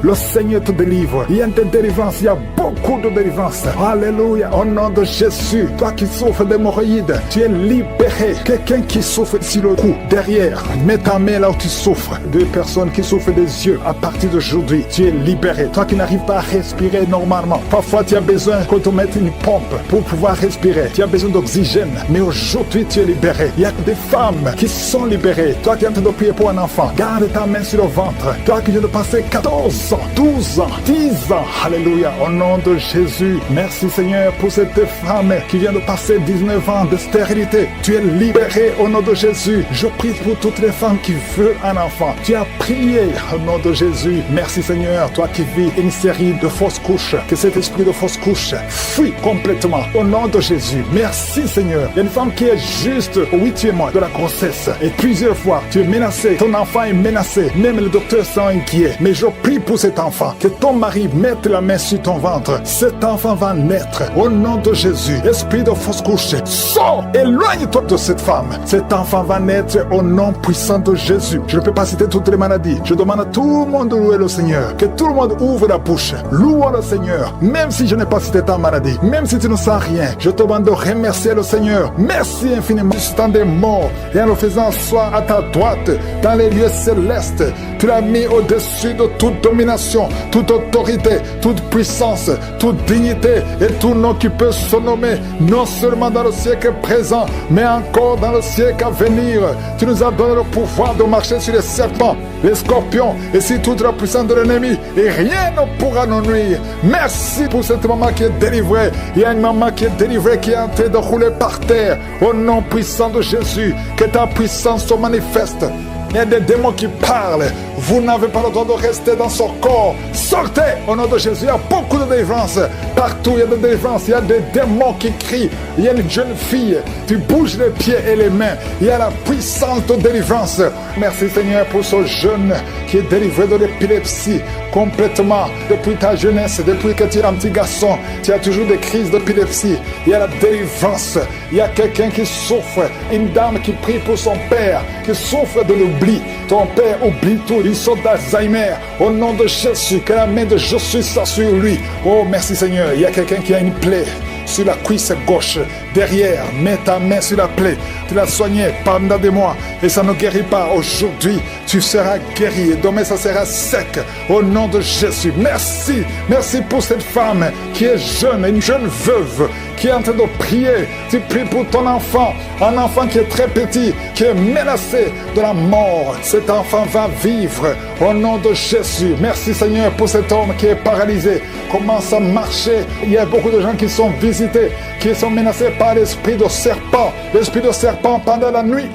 Le Seigneur te délivre. Il y a des délivrances. Il y a beaucoup de délivrances. Alléluia. Au nom de Jésus, toi qui souffres d'hémorroïdes, tu es libéré. Quelqu'un qui souffre sur le cou, derrière, mets ta main là où tu souffres. 2 personnes qui souffrent des yeux, à partir d'aujourd'hui, tu es libéré. Toi qui n'arrives pas à respirer normalement, parfois tu as besoin qu'on te mette une pompe pour pouvoir respirer. Tu as besoin d'oxygène, mais aujourd'hui tu es libéré. Il y a des femmes qui sont libérées. Toi qui es en train de prier pour un enfant, garde ta main sur le ventre. Toi qui viens de passer 14 ans, 12 ans, 10 ans, alléluia, au nom de Jésus. Merci Seigneur pour cette femme qui vient de passer 19 ans de stérilité. Tu es libéré au nom de Jésus. Je prie pour toutes les femmes qui veulent un enfant. Tu as prié au nom de Jésus. Merci Seigneur, toi qui vis une série de fausses couches, que cet esprit de fausses couches fuit complètement au nom de Jésus. Merci Seigneur. Il y a une femme qui est juste au 8e mois de la grossesse et plusieurs fois tu es menacé, ton enfant est menacé, même les docteurs sont inquiets. Mais je prie pour cet enfant, que ton mari mette la main sur ton ventre. Cet enfant va naître au nom de Jésus. Esprit de fausse couche, sors, éloigne-toi de cette femme. Cet enfant va naître au nom puissant de Jésus. Je ne peux pas citer toutes les maladies. Je demande à tout le monde de louer le Seigneur. Que tout le monde ouvre la bouche. Louons le Seigneur. Même si je n'ai pas cité ta maladie, même si tu ne sens rien, je te demande de remercier le Seigneur. Merci infiniment. Tu t'en des morts et en le faisant asseoir à ta droite dans les lieux célestes. Tu l'as mis au-dessus de toute domination, toute autorité, toute puissance, toute dignité et tout nom qui peut se nommer, non seulement dans le siècle présent, mais encore dans le siècle à venir. Tu nous as donné le pouvoir de marcher sur les serpents, les scorpions et sur toute la puissance de l'ennemi, et rien ne pourra nous nuire. Merci pour cette maman qui est délivrée. Il y a une maman qui est délivrée, qui est en train de rouler par terre. Au nom puissant de Jésus, que ta puissance se manifeste. Il y a des démons qui parlent. Vous n'avez pas le droit de rester dans son corps. Sortez au nom de Jésus. Il y a beaucoup de délivrance. Partout, il y a des délivrances. Il y a des démons qui crient. Il y a une jeune fille. Tu bouges les pieds et les mains. Il y a la puissance de délivrance. Merci Seigneur pour ce jeune qui est délivré de l'épilepsie complètement. Depuis ta jeunesse, depuis que tu es un petit garçon, tu as toujours des crises d'épilepsie. Il y a la délivrance. Il y a quelqu'un qui souffre. Une dame qui prie pour son père, qui souffre de l'oubli. Ton père oublie tout. Il sort d'Alzheimer. Au nom de Jésus, que la main de Jésus soit sur lui. Oh, merci Seigneur. Il y a quelqu'un qui a une plaie sur la cuisse gauche, derrière. Mets ta main sur la plaie. Tu l'as soigné pendant des mois et ça ne guérit pas. Aujourd'hui, tu seras guéri. Et demain, ça sera sec. Au nom de Jésus. Merci. Merci pour cette femme qui est jeune, une jeune veuve, qui est en train de prier. Tu pries pour ton enfant, un enfant qui est très petit, qui est menacé de la mort. Cet enfant va vivre au nom de Jésus. Merci Seigneur pour cet homme qui est paralysé. Commence à marcher. Il y a beaucoup de gens qui sont visités, qui sont menacés par l'esprit de serpent. L'esprit de serpent pendant la nuit.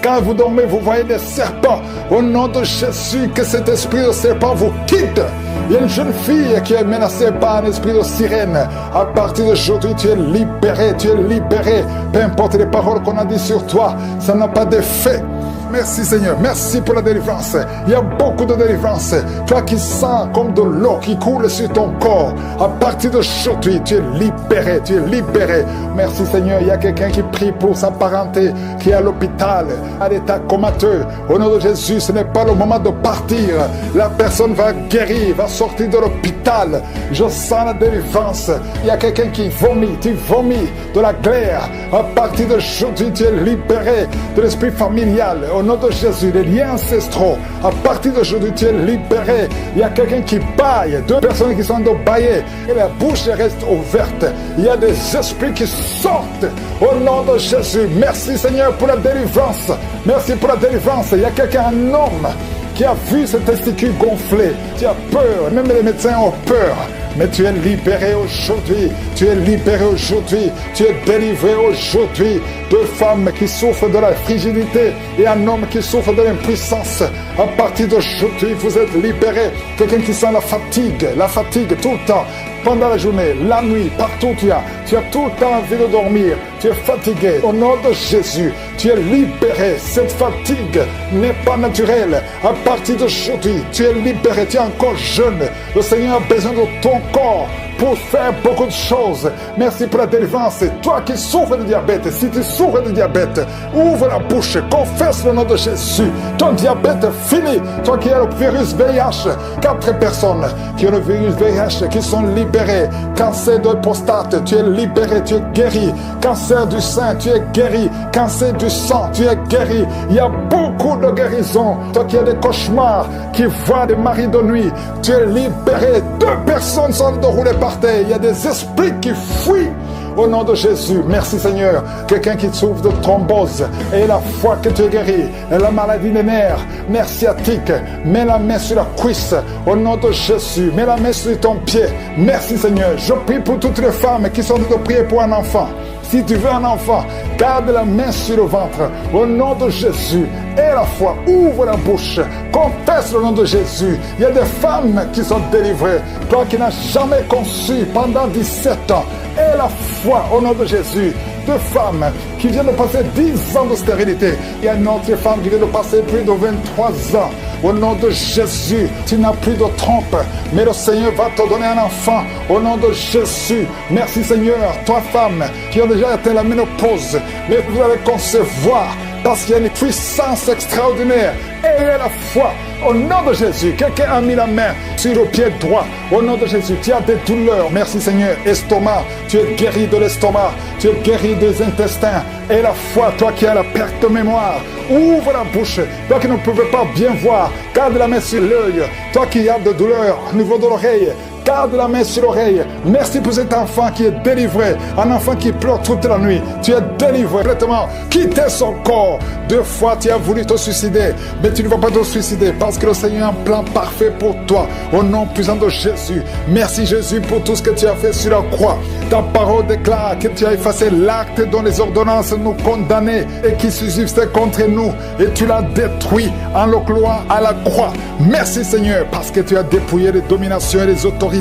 Quand vous dormez, vous voyez des serpents. Au nom de Jésus, que cet esprit de serpent vous quitte. Il y a une jeune fille qui est menacée par un esprit de sirène. À partir d'aujourd'hui, tu es libéré, tu es libéré. Peu importe les paroles qu'on a dit sur toi, ça n'a pas d'effet. Merci Seigneur, merci pour la délivrance. Il y a beaucoup de délivrance. Toi qui sens comme de l'eau qui coule sur ton corps, à partir d'aujourd'hui, tu es libéré, tu es libéré. Merci Seigneur, il y a quelqu'un qui prie pour sa parenté, qui est à l'hôpital, à l'état comateux. Au nom de Jésus, ce n'est pas le moment de partir. La personne va guérir, va sortir de l'hôpital. Je sens la délivrance. Il y a quelqu'un qui vomit, tu vomis de la glaire. À partir d'aujourd'hui, tu es libéré de l'esprit familial. Au nom de Jésus, les liens ancestraux, à partir d'aujourd'hui, tu es libéré. Il y a quelqu'un qui baille, 2 personnes qui sont en train de bailler, et la bouche reste ouverte. Il y a des esprits qui sortent au nom de Jésus. Merci Seigneur pour la délivrance. Merci pour la délivrance. Il y a quelqu'un, un homme, qui a vu ses testicules gonflés. Tu as peur, même les médecins ont peur. Mais tu es libéré aujourd'hui, tu es libéré aujourd'hui, tu es délivré aujourd'hui. 2 femmes qui souffrent de la frigidité et un homme qui souffre de l'impuissance. À partir d'aujourd'hui, vous êtes libérés. Quelqu'un qui sent la fatigue tout le temps. Pendant la journée, la nuit, partout tu as tout le temps envie de dormir, tu es fatigué. Au nom de Jésus, tu es libéré. Cette fatigue n'est pas naturelle. À partir d'aujourd'hui, tu es libéré, tu es encore jeune. Le Seigneur a besoin de ton corps pour faire beaucoup de choses. Merci pour la délivrance. Toi qui souffres de diabète, si tu souffres de diabète, ouvre la bouche, confesse le nom de Jésus. Ton diabète est fini. Toi qui as le virus VIH, 4 personnes qui ont le virus VIH qui sont libérées. Cancer de prostate, tu es libéré, tu es guéri. Cancer du sein, tu es guéri. Cancer du sang, tu es guéri. Il y a beaucoup de guérisons. Toi qui as des cauchemars, qui voient des maris de nuit, tu es libéré. 2 personnes sont de rouler par terre. Il y a des esprits qui fuient. Au nom de Jésus, merci Seigneur. Quelqu'un qui souffre de thrombose et la foi que tu es guéri, et la maladie des nerfs, nerf sciatique, mets la main sur la cuisse. Au nom de Jésus, mets la main sur ton pied. Merci Seigneur. Je prie pour toutes les femmes qui sont en train de prier pour un enfant. Si tu veux un enfant, garde la main sur le ventre. Au nom de Jésus, et la foi, ouvre la bouche. Confesse le nom de Jésus. Il y a des femmes qui sont délivrées. Toi qui n'as jamais conçu pendant 17 ans, et la foi au nom de Jésus. 2 femmes qui viennent de passer 10 ans de stérilité. Il y a une autre femme qui vient de passer plus de 23 ans. Au nom de Jésus, tu n'as plus de trompe, mais le Seigneur va te donner un enfant. Au nom de Jésus, merci Seigneur. 3 femmes qui ont déjà atteint la ménopause, mais vous allez concevoir parce qu'il y a une puissance extraordinaire. Et la foi, au nom de Jésus, quelqu'un a mis la main sur le pied droit. Au nom de Jésus, tu as des douleurs. Merci Seigneur. Estomac, tu es guéri de l'estomac. Tu es guéri des intestins. Et la foi, toi qui as la perte de mémoire, ouvre la bouche. Toi qui ne pouvais pas bien voir, garde la main sur l'œil. Toi qui as de douleurs au niveau de l'oreille, garde la main sur l'oreille. Merci pour cet enfant qui est délivré. Un enfant qui pleure toute la nuit. Tu es délivré complètement. Quittez son corps. 2 fois, tu as voulu te suicider. Mais tu ne vas pas te suicider parce que le Seigneur a un plan parfait pour toi. Au nom puissant de Jésus. Merci Jésus pour tout ce que tu as fait sur la croix. Ta parole déclare que tu as effacé l'acte dont les ordonnances nous condamnaient et qui subsistait contre nous. Et tu l'as détruit en le clouant à la croix. Merci Seigneur parce que tu as dépouillé les dominations et les autorités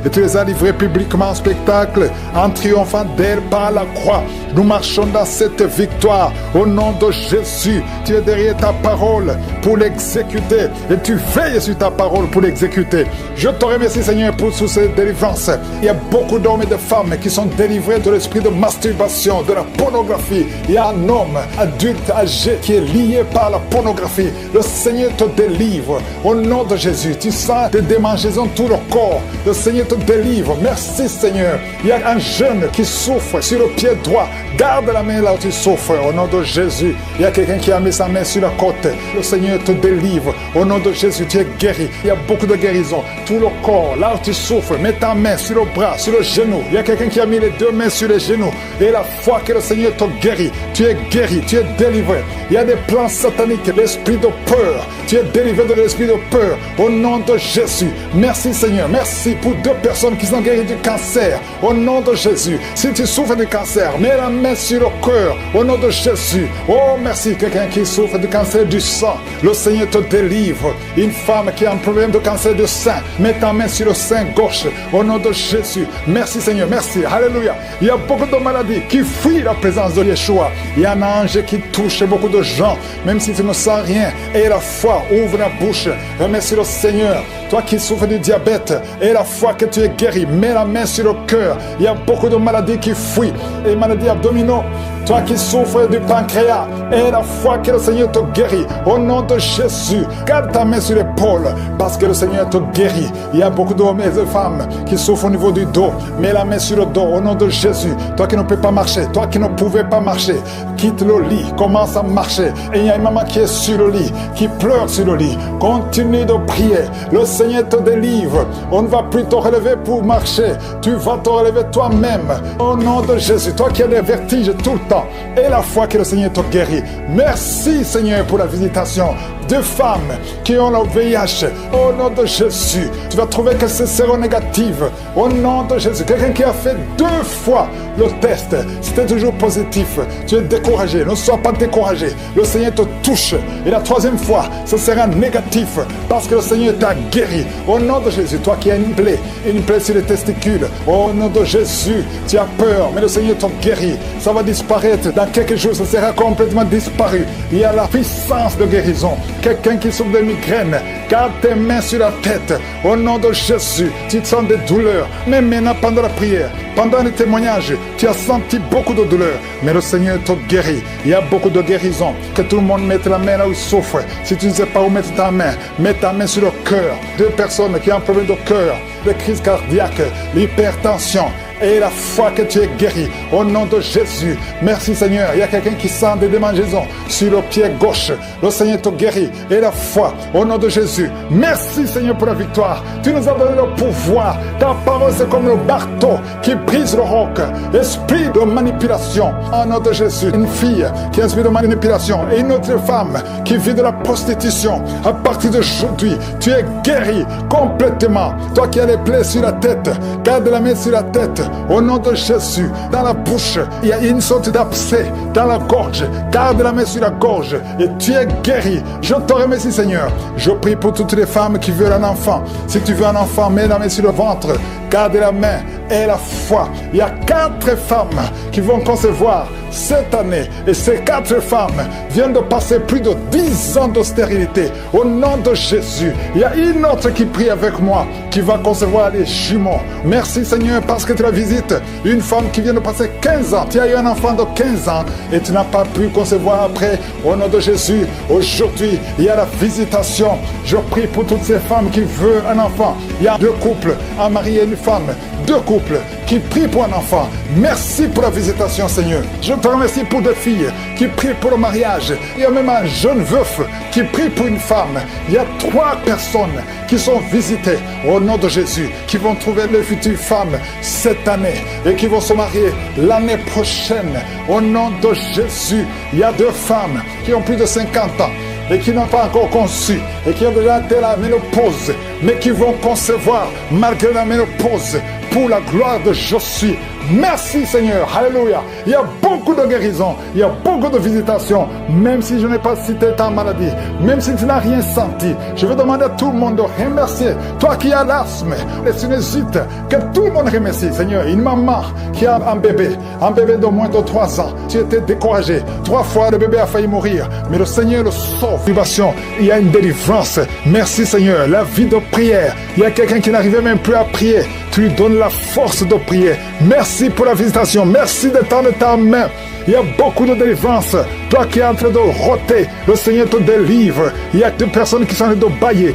et tu les as livrés publiquement en spectacle en triomphant d'elle par la croix. Nous marchons dans cette victoire au nom de Jésus. Tu es derrière ta parole pour l'exécuter et tu veilles sur ta parole pour l'exécuter. Je te remercie Seigneur pour toutes ces délivrances. Il y a beaucoup d'hommes et de femmes qui sont délivrés de l'esprit de masturbation, de la pornographie. Il y a un homme adulte âgé qui est lié par la pornographie. Le Seigneur te délivre au nom de Jésus. Tu sens des démangeaisons tout le corps. Le Seigneur te délivre. Merci Seigneur. Il y a un jeune qui souffre sur le pied droit. Garde la main là où tu souffres. Au nom de Jésus. Il y a quelqu'un qui a mis sa main sur la côte. Le Seigneur te délivre. Au nom de Jésus, tu es guéri. Il y a beaucoup de guérison. Tout le corps, là où tu souffres, mets ta main sur le bras, sur le genou. Il y a quelqu'un qui a mis les deux mains sur les genoux. Et la foi que le Seigneur te guérit. Tu es guéri, tu es délivré. Il y a des plans sataniques, l'esprit de peur. Tu es délivré de l'esprit de peur. Au nom de Jésus. Merci Seigneur. Merci pour 2 personnes qui sont guéries du cancer. Au nom de Jésus. Si tu souffres du cancer, mets la main sur le cœur. Au nom de Jésus. Oh merci. Quelqu'un qui souffre du cancer du sang. Le Seigneur te délivre. Une femme qui a un problème de cancer du sein. Mets ta main sur le sein gauche. Au nom de Jésus. Merci Seigneur. Merci. Alléluia. Il y a beaucoup de maladies qui fuient la présence de Yeshua. Il y a un ange qui touche beaucoup de gens. Même si tu ne sens rien. Et la foi. Ouvre la bouche. Remercie le Seigneur. Toi qui souffres du diabète. Et la foi que tu es guéri. Mets la main sur le cœur. Il y a beaucoup de maladies qui fuient. Et maladies abdominaux. Toi qui souffres du pancréas. Et la foi que le Seigneur te guérit. Au nom de Jésus. Garde ta main sur l'épaule. Parce que le Seigneur te guérit. Il y a beaucoup d'hommes et de femmes qui souffrent au niveau du dos. Mets la main sur le dos. Au nom de Jésus. Toi qui ne peux pas marcher. Toi qui ne pouvais pas marcher. Quitte le lit. Commence à marcher. Et il y a une maman qui est sur le lit. Qui pleure sur le lit. Continue de prier. Le Seigneur te délivre. On ne va plus te relever pour marcher. Tu vas te relever toi-même. Au nom de Jésus. Toi qui as des vertiges tout le temps. Et la foi que le Seigneur te guérit. Merci Seigneur pour la visitation. 2 femmes qui ont le VIH. Au nom de Jésus. Tu vas trouver que c'est séronégatif. Au nom de Jésus. Quelqu'un qui a fait 2 fois le test. C'était toujours positif. Tu es découragé. Ne sois pas découragé. Le Seigneur te touche. Et la 3e fois, ce sera négatif. Parce que le Seigneur t'a guéri. Au nom de Jésus. Toi qui as une plaie sur les testicules. Au nom de Jésus. Tu as peur. Mais le Seigneur te guérit. Ça va disparaître. Dans quelques jours, ça sera complètement disparu. Il y a la puissance de guérison. Quelqu'un qui souffre de migraine, garde tes mains sur la tête. Au nom de Jésus, tu sens des douleurs. Mais maintenant, pendant la prière, pendant le témoignage, tu as senti beaucoup de douleurs. Mais le Seigneur te guérit. Il y a beaucoup de guérison. Que tout le monde mette la main là où il souffre. Si tu ne sais pas où mettre ta main, mets ta main sur le cœur. 2 personnes qui ont un problème de cœur, de crise cardiaque, l'hypertension. Et la foi que tu es guéri. Au nom de Jésus. Merci Seigneur. Il y a quelqu'un qui sent des démangeaisons sur le pied gauche. Le Seigneur te guérit. Et la foi. Au nom de Jésus. Merci Seigneur pour la victoire. Tu nous as donné le pouvoir. Ta parole c'est comme le marteau qui brise le roc. Esprit de manipulation. Au nom de Jésus. Une fille qui a un esprit de manipulation. Et une autre femme qui vit de la prostitution. À partir d'aujourd'hui, tu es guéri complètement. Toi qui as les plaies sur la tête. Garde la main sur la tête. Au nom de Jésus, dans la bouche, il y a une sorte d'abcès dans la gorge. Garde la main sur la gorge et tu es guéri. Je te remercie Seigneur. Je prie pour toutes les femmes qui veulent un enfant. Si tu veux un enfant, mets la main sur le ventre. Garde la main et la foi. Il y a 4 femmes qui vont concevoir cette année. Et ces 4 femmes viennent de passer plus de 10 ans de stérilité. Au nom de Jésus, il y a une autre qui prie avec moi, qui va concevoir les jumeaux. Merci Seigneur parce que tu la visites. Une femme qui vient de passer 15 ans. Tu as eu un enfant de 15 ans et tu n'as pas pu concevoir après. Au nom de Jésus, aujourd'hui, il y a la visitation. Je prie pour toutes ces femmes qui veulent un enfant. Il y a 2 couples, un mari et une femme. 2 couples qui prient pour un enfant. Merci pour la visitation Seigneur. Je te remercie pour 2 filles qui prient pour le mariage. Il y a même un jeune veuf qui prie pour une femme. Il y a 3 personnes qui sont visitées au nom de Jésus, qui vont trouver leur future femme cette année et qui vont se marier l'année prochaine. Au nom de Jésus, il y a 2 femmes qui ont plus de 50 ans et qui n'ont pas encore conçu et qui ont déjà été la ménopause, mais qui vont concevoir malgré la ménopause pour la gloire de Je suis. Merci Seigneur, alléluia. Il y a beaucoup de guérison, il y a beaucoup de visitations, même si je n'ai pas cité ta maladie, même si tu n'as rien senti. Je vais demander à tout le monde de remercier. Toi qui as l'asthme, les sinusites, que tout le monde remercie Seigneur. Une maman qui a un bébé de moins de 3 ans, tu étais découragé. 3 fois le bébé a failli mourir, mais le Seigneur le sauve. Il y a une délivrance. Merci Seigneur. La vie de prière, il y a quelqu'un qui n'arrivait même plus à prier. Tu lui donnes la force de prier. Merci pour la visitation. Merci de tendre ta main. Il y a beaucoup de délivrance. Toi qui es en train de roter, le Seigneur te délivre. Il y a 2 personnes qui sont en train de bailler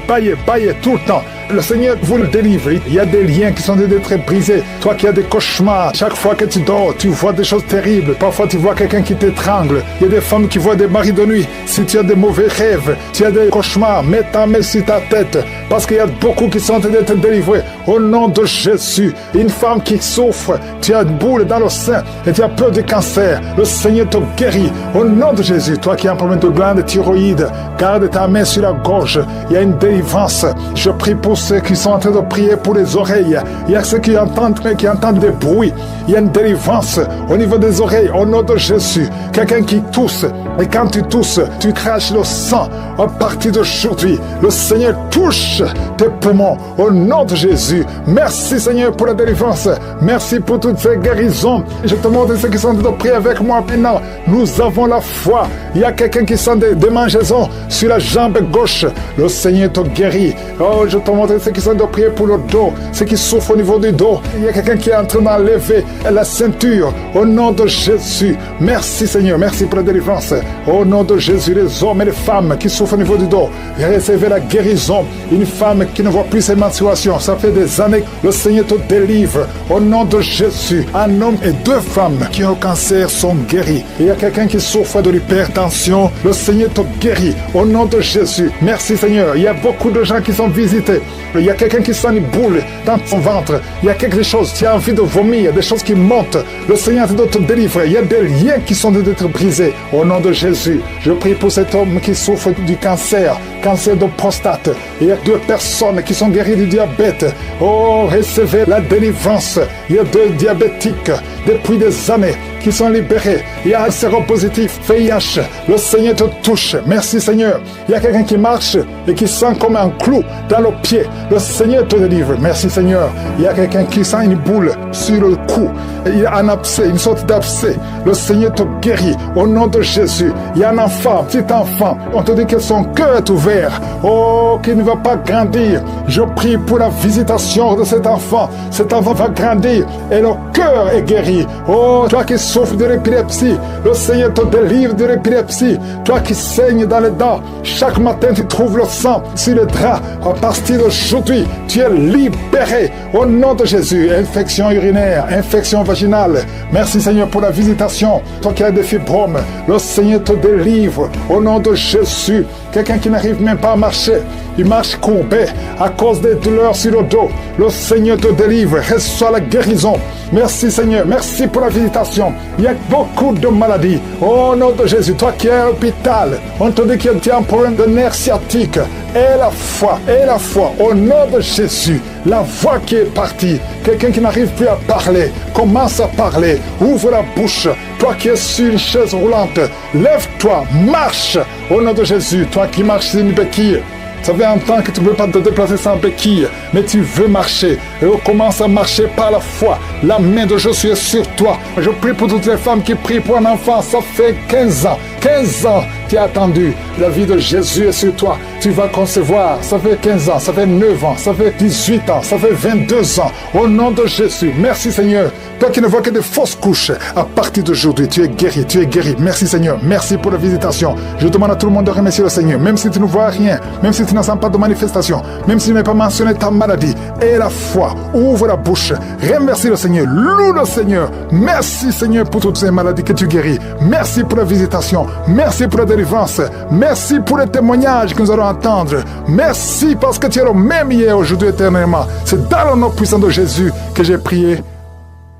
tout le temps. Le Seigneur vous le délivre. Il y a des liens qui sont en train d'être brisés. Toi qui as des cauchemars, chaque fois que tu dors, tu vois des choses terribles. Parfois, tu vois quelqu'un qui t'étrangle. Il y a des femmes qui voient des maris de nuit. Si tu as des mauvais rêves, tu as des cauchemars, mets ta main sur ta tête. Parce qu'il y a beaucoup qui sont en train d'être délivrés. Au nom de Jésus, une femme qui souffre, tu as une boule dans le sein et tu as peur de cancer. Le Seigneur te guérit. Au nom de Jésus, toi qui as un problème de glande thyroïde, garde ta main sur la gorge. Il y a une délivrance. Je prie pour ceux qui sont en train de prier pour les oreilles. Il y a ceux qui entendent des bruits. Il y a une délivrance au niveau des oreilles. Au nom de Jésus, quelqu'un qui tousse. Et quand tu tousses, tu craches le sang. À partir d'aujourd'hui, le Seigneur touche tes poumons. Au nom de Jésus. Merci Seigneur pour la délivrance. Merci pour toutes ces guérisons. Je te montre ceux qui sont en train de prier avec moi maintenant. Nous avons la foi. Il y a quelqu'un qui sent des démangeaisons sur la jambe gauche. Le Seigneur te guérit. Oh, je te montre ceux qui sont en train de prier pour le dos. Ceux qui souffrent au niveau du dos. Il y a quelqu'un qui est en train d'enlever la ceinture. Au nom de Jésus. Merci Seigneur. Merci pour la délivrance. Au nom de Jésus, les hommes et les femmes qui souffrent au niveau du dos, recevez la guérison. Une femme qui ne voit plus ses menstruations, ça fait des années que le Seigneur te délivre. Au nom de Jésus, un homme et deux femmes qui ont le cancer sont guéris. Il y a quelqu'un qui souffre de l'hypertension, le Seigneur te guérit. Au nom de Jésus, merci Seigneur. Il y a beaucoup de gens qui sont visités. Il y a quelqu'un qui sent une boule dans son ventre. Il y a quelque chose, tu as envie de vomir, des choses qui montent. Le Seigneur te délivre. Il y a des liens qui sont d'être brisés. Au nom de Jésus, je prie pour cet homme qui souffre du cancer de prostate. Il y a deux personnes qui sont guéries du diabète. Oh, recevez la délivrance. Il y a deux diabétiques depuis des années qui sont libérés. Il y a un séropositif, VIH. Le Seigneur te touche. Merci Seigneur. Il y a quelqu'un qui marche et qui sent comme un clou dans le pied. Le Seigneur te délivre. Merci Seigneur. Il y a quelqu'un qui sent une boule sur le cou. Il y a un abcès, une sorte d'abcès. Le Seigneur te guérit. Au nom de Jésus. Il y a un enfant, petit enfant. On te dit que son cœur est ouvert. Oh, qu'il ne va pas grandir. Je prie pour la visitation de cet enfant. Cet enfant va grandir et le cœur est guéri. Oh, toi qui souffres de l'épilepsie, le Seigneur te délivre de l'épilepsie. Toi qui saignes dans les dents, chaque matin tu trouves le sang sur le drap. À partir d'aujourd'hui, tu es libéré. Au nom de Jésus, infection urinaire, infection vaginale. Merci Seigneur pour la visitation. Toi qui as des fibromes, le Seigneur te délivre. Au nom de Jésus, quelqu'un qui n'arrive même pas à marcher, il marche courbé à cause des douleurs sur le dos. Le Seigneur te délivre. Reçois la guérison. Merci Seigneur. Merci pour la visitation. Il y a beaucoup de maladies. Au nom de Jésus, toi qui es à l'hôpital, on te dit que tu as un problème de nerf sciatique. Et la foi. Au nom de Jésus, la voix qui est partie. Quelqu'un qui n'arrive plus à parler, commence à parler. Ouvre la bouche. Toi qui es sur une chaise roulante, lève-toi, marche. Au nom de Jésus, toi qui marches sur une béquille. Ça fait un temps que tu ne peux pas te déplacer sans béquille, mais tu veux marcher. Et on commence à marcher par la foi. La main de Jésus est sur toi. Je prie pour toutes les femmes qui prient pour un enfant. Ça fait 15 ans. 15 ans, tu as attendu. La vie de Jésus est sur toi. Tu vas concevoir. Ça fait 15 ans, ça fait 9 ans, ça fait 18 ans, ça fait 22 ans. Au nom de Jésus, merci Seigneur. Toi qui ne vois que des fausses couches, à partir d'aujourd'hui, tu es guéri, tu es guéri. Merci Seigneur, merci pour la visitation. Je demande à tout le monde de remercier le Seigneur, même si tu ne vois rien, même si tu n'en sens pas de manifestation, même si tu n'as pas mentionné ta maladie. Et la foi, ouvre la bouche, remercie le Seigneur, loue le Seigneur. Merci Seigneur pour toutes ces maladies que tu guéris. Merci pour la visitation, merci pour la délivrance, merci pour les témoignages que nous allons entendre. Merci parce que tu es le même hier, aujourd'hui, éternellement. C'est dans le nom puissant de Jésus que j'ai prié.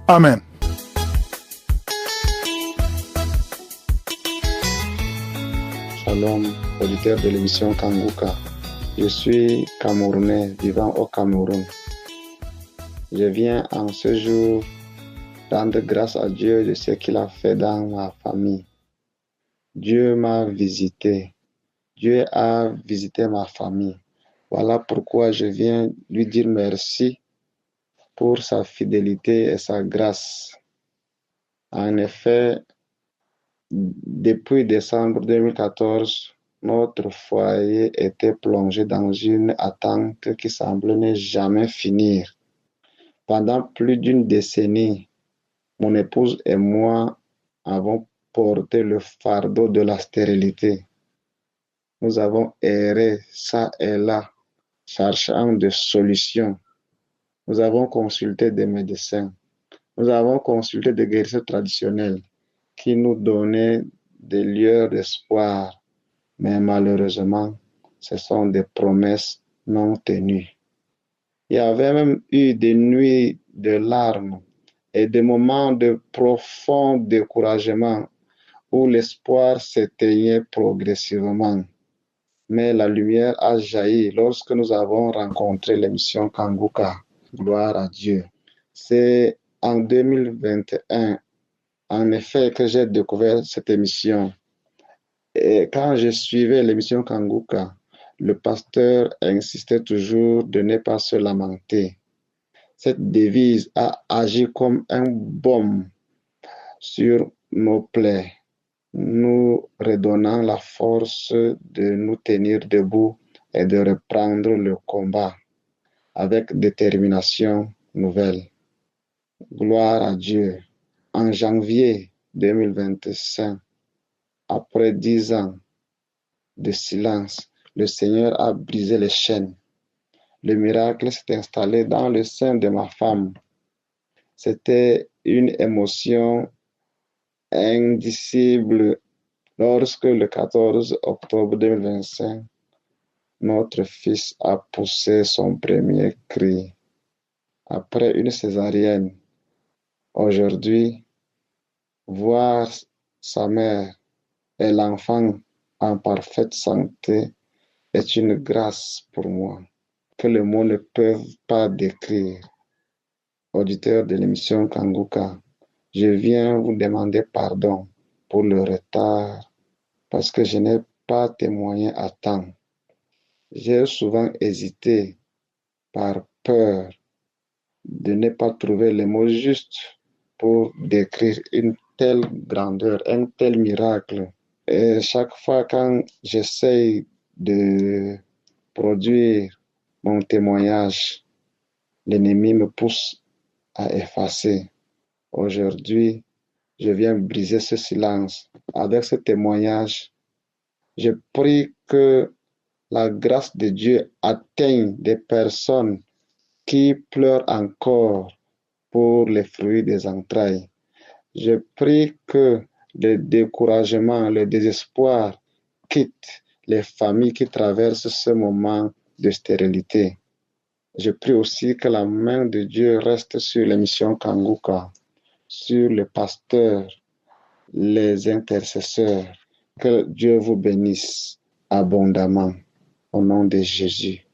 Amen. Shalom, auditeur de l'émission Kanguka. Je suis Camerounais vivant au Cameroun. Je viens en ce jour rendre grâce à Dieu de ce qu'il a fait dans ma famille. Dieu m'a visité. Dieu a visité ma famille. Voilà pourquoi je viens lui dire merci pour sa fidélité et sa grâce. En effet, depuis décembre 2014, notre foyer était plongé dans une attente qui semblait ne jamais finir. Pendant plus d'une décennie, mon épouse et moi avons porté le fardeau de la stérilité. Nous avons erré ça et là cherchant des solutions. Nous avons consulté des médecins. Nous avons consulté des guérisseurs traditionnels qui nous donnaient des lueurs d'espoir. Mais malheureusement, ce sont des promesses non tenues. Il y avait même eu des nuits de larmes et des moments de profond découragement où l'espoir s'éteignait progressivement. Mais la lumière a jailli lorsque nous avons rencontré l'émission Kanguka. Gloire à Dieu. C'est en 2021, en effet, que j'ai découvert cette émission. Et quand je suivais l'émission Kanguka, le pasteur insistait toujours de ne pas se lamenter. Cette devise a agi comme un baume sur nos plaies, nous redonnant la force de nous tenir debout et de reprendre le combat avec détermination nouvelle. Gloire à Dieu. En janvier 2025, après 10 ans de silence, le Seigneur a brisé les chaînes. Le miracle s'est installé dans le sein de ma femme. C'était une émotion indicible lorsque le 14 octobre 2025, notre fils a poussé son premier cri. Après une césarienne, aujourd'hui, voir sa mère et l'enfant en parfaite santé est une grâce pour moi que les mots ne peuvent pas décrire. Auditeurs de l'émission Kanguka, je viens vous demander pardon pour le retard parce que je n'ai pas témoigné à temps. J'ai souvent hésité par peur de ne pas trouver les mots justes pour décrire une telle grandeur, un tel miracle. Et chaque fois quand j'essaye de produire mon témoignage, l'ennemi me pousse à effacer. Aujourd'hui, je viens briser ce silence. Avec ce témoignage, je prie que la grâce de Dieu atteigne des personnes qui pleurent encore pour les fruits des entrailles. Je prie que le découragement, le désespoir quitte les familles qui traversent ce moment de stérilité. Je prie aussi que la main de Dieu reste sur l'émission Kanguka, sur les pasteurs, les intercesseurs. Que Dieu vous bénisse abondamment. Au nom de Jésus.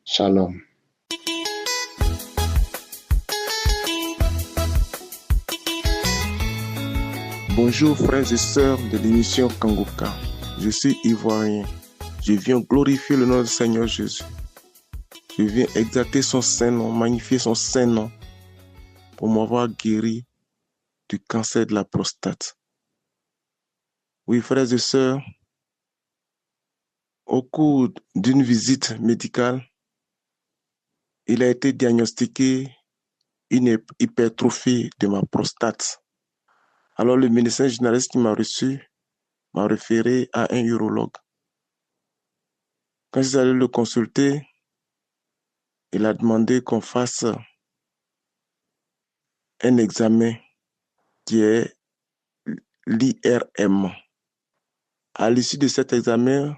Shalom. Bonjour frères et sœurs de l'émission Kanguka. Je suis ivoirien. Je viens glorifier le nom du Seigneur Jésus. Je viens exalter son saint nom, magnifier son saint nom pour m'avoir guéri du cancer de la prostate. Oui, frères et sœurs, au cours d'une visite médicale, il a été diagnostiqué une hypertrophie de ma prostate. Alors le médecin généraliste qui m'a reçu m'a référé à un urologue. Quand je suis allé le consulter, il a demandé qu'on fasse un examen qui est l'IRM. À l'issue de cet examen,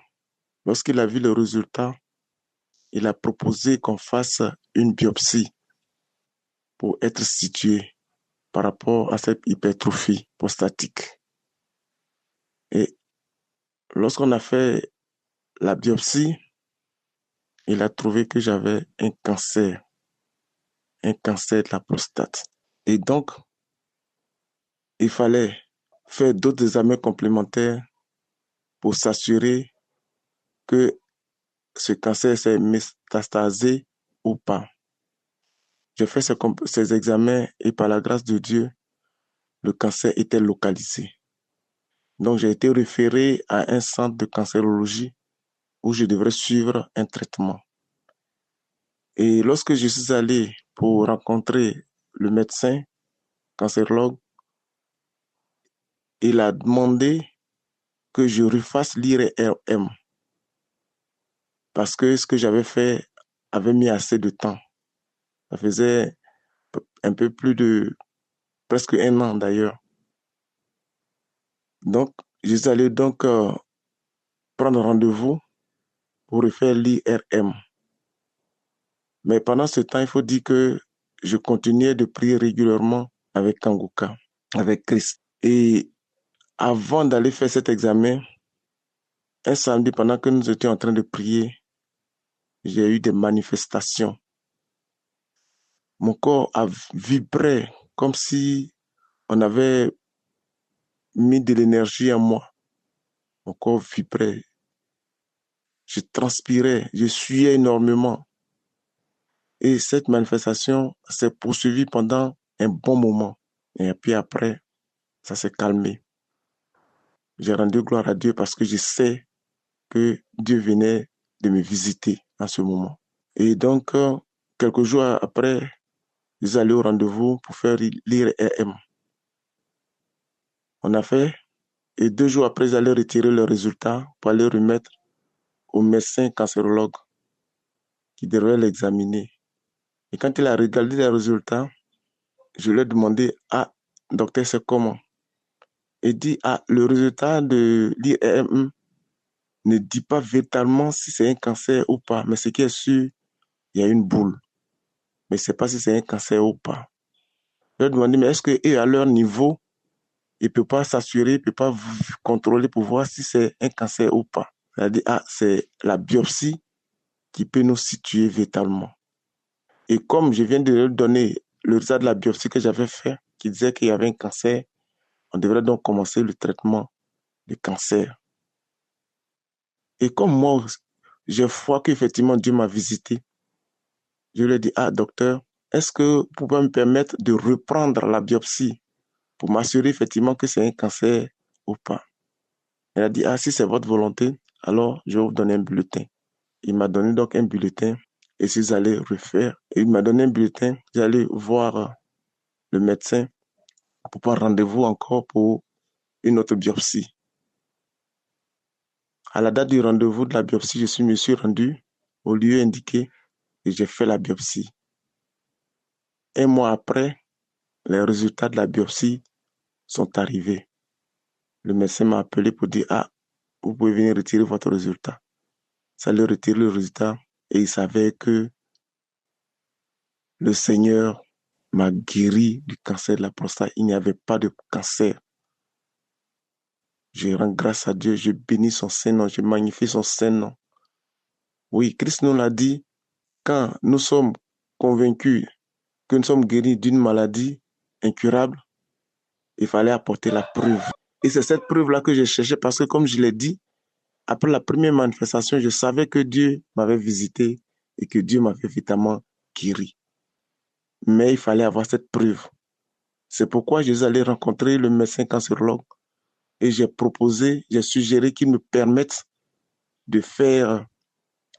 lorsqu'il a vu le résultat, il a proposé qu'on fasse une biopsie pour être situé par rapport à cette hypertrophie prostatique. Et lorsqu'on a fait la biopsie, il a trouvé que j'avais un cancer de la prostate. Et donc, il fallait faire d'autres examens complémentaires pour s'assurer que ce cancer s'est métastasé ou pas. J'ai fait ces examens et par la grâce de Dieu, le cancer était localisé. Donc, j'ai été référé à un centre de cancérologie où je devrais suivre un traitement. Et lorsque je suis allé pour rencontrer le médecin cancérologue, il a demandé que je refasse l'IRM parce que ce que j'avais fait avait mis assez de temps. Ça faisait un peu plus de presque 1 an d'ailleurs. Donc, je suis allé donc prendre rendez-vous pour refaire l'IRM. Mais pendant ce temps, il faut dire que je continuais de prier régulièrement avec Kanguka, avec Christ. Et avant d'aller faire cet examen, un samedi, pendant que nous étions en train de prier, j'ai eu des manifestations. Mon corps a vibré comme si on avait mis de l'énergie en moi. Mon corps vibrait. Je transpirais, je suais énormément. Et cette manifestation s'est poursuivie pendant un bon moment. Et puis après, ça s'est calmé. J'ai rendu gloire à Dieu parce que je sais que Dieu venait de me visiter en ce moment. Et donc, quelques jours après, je suis allé au rendez-vous pour faire l'IRM. On a fait, et 2 jours après, j'allais retirer le résultat pour aller remettre au médecin cancérologue qui devrait l'examiner. Et quand il a regardé les résultats, je lui ai demandé, ah, docteur, c'est comment? Il dit, ah, le résultat de l'IRM ne dit pas véritablement si c'est un cancer ou pas, mais ce qui est sûr, il y a une boule. Mais je ne sais pas si c'est un cancer ou pas. Je lui ai demandé, mais est-ce qu'à leur niveau, ils ne peuvent pas s'assurer, ils ne peuvent pas contrôler pour voir si c'est un cancer ou pas? Il a dit, ah, c'est la biopsie qui peut nous situer véritablement. Et comme je viens de leur donner le résultat de la biopsie que j'avais fait, qui disait qu'il y avait un cancer, on devrait donc commencer le traitement du cancer. Et comme moi, j'ai foi qu'effectivement Dieu m'a visité, je lui ai dit, ah docteur, est-ce que vous pouvez me permettre de reprendre la biopsie pour m'assurer effectivement que c'est un cancer ou pas? Il a dit, ah si c'est votre volonté, alors je vais vous donner un bulletin. Il m'a donné donc un bulletin et je suis allé refaire. Et il m'a donné un bulletin, j'allais voir le médecin pour prendre rendez-vous encore pour une autre biopsie. À la date du rendez-vous de la biopsie, je me suis rendu au lieu indiqué et j'ai fait la biopsie. 1 mois après, les résultats de la biopsie sont arrivés. Le médecin m'a appelé pour dire, ah, vous pouvez venir retirer votre résultat. Ça lui retire le résultat et il savait que le Seigneur m'a guéri du cancer de la prostate. Il n'y avait pas de cancer. Je rends grâce à Dieu, je bénis son Saint-Nom, je magnifie son Saint-Nom. Oui, Christ nous l'a dit, quand nous sommes convaincus que nous sommes guéris d'une maladie incurable, il fallait apporter la preuve. Et c'est cette preuve-là que je cherchais parce que, comme je l'ai dit, après la première manifestation, je savais que Dieu m'avait visité et que Dieu m'avait évidemment guéri. Mais il fallait avoir cette preuve. C'est pourquoi je suis allé rencontrer le médecin cancérologue et j'ai suggéré qu'il me permette de faire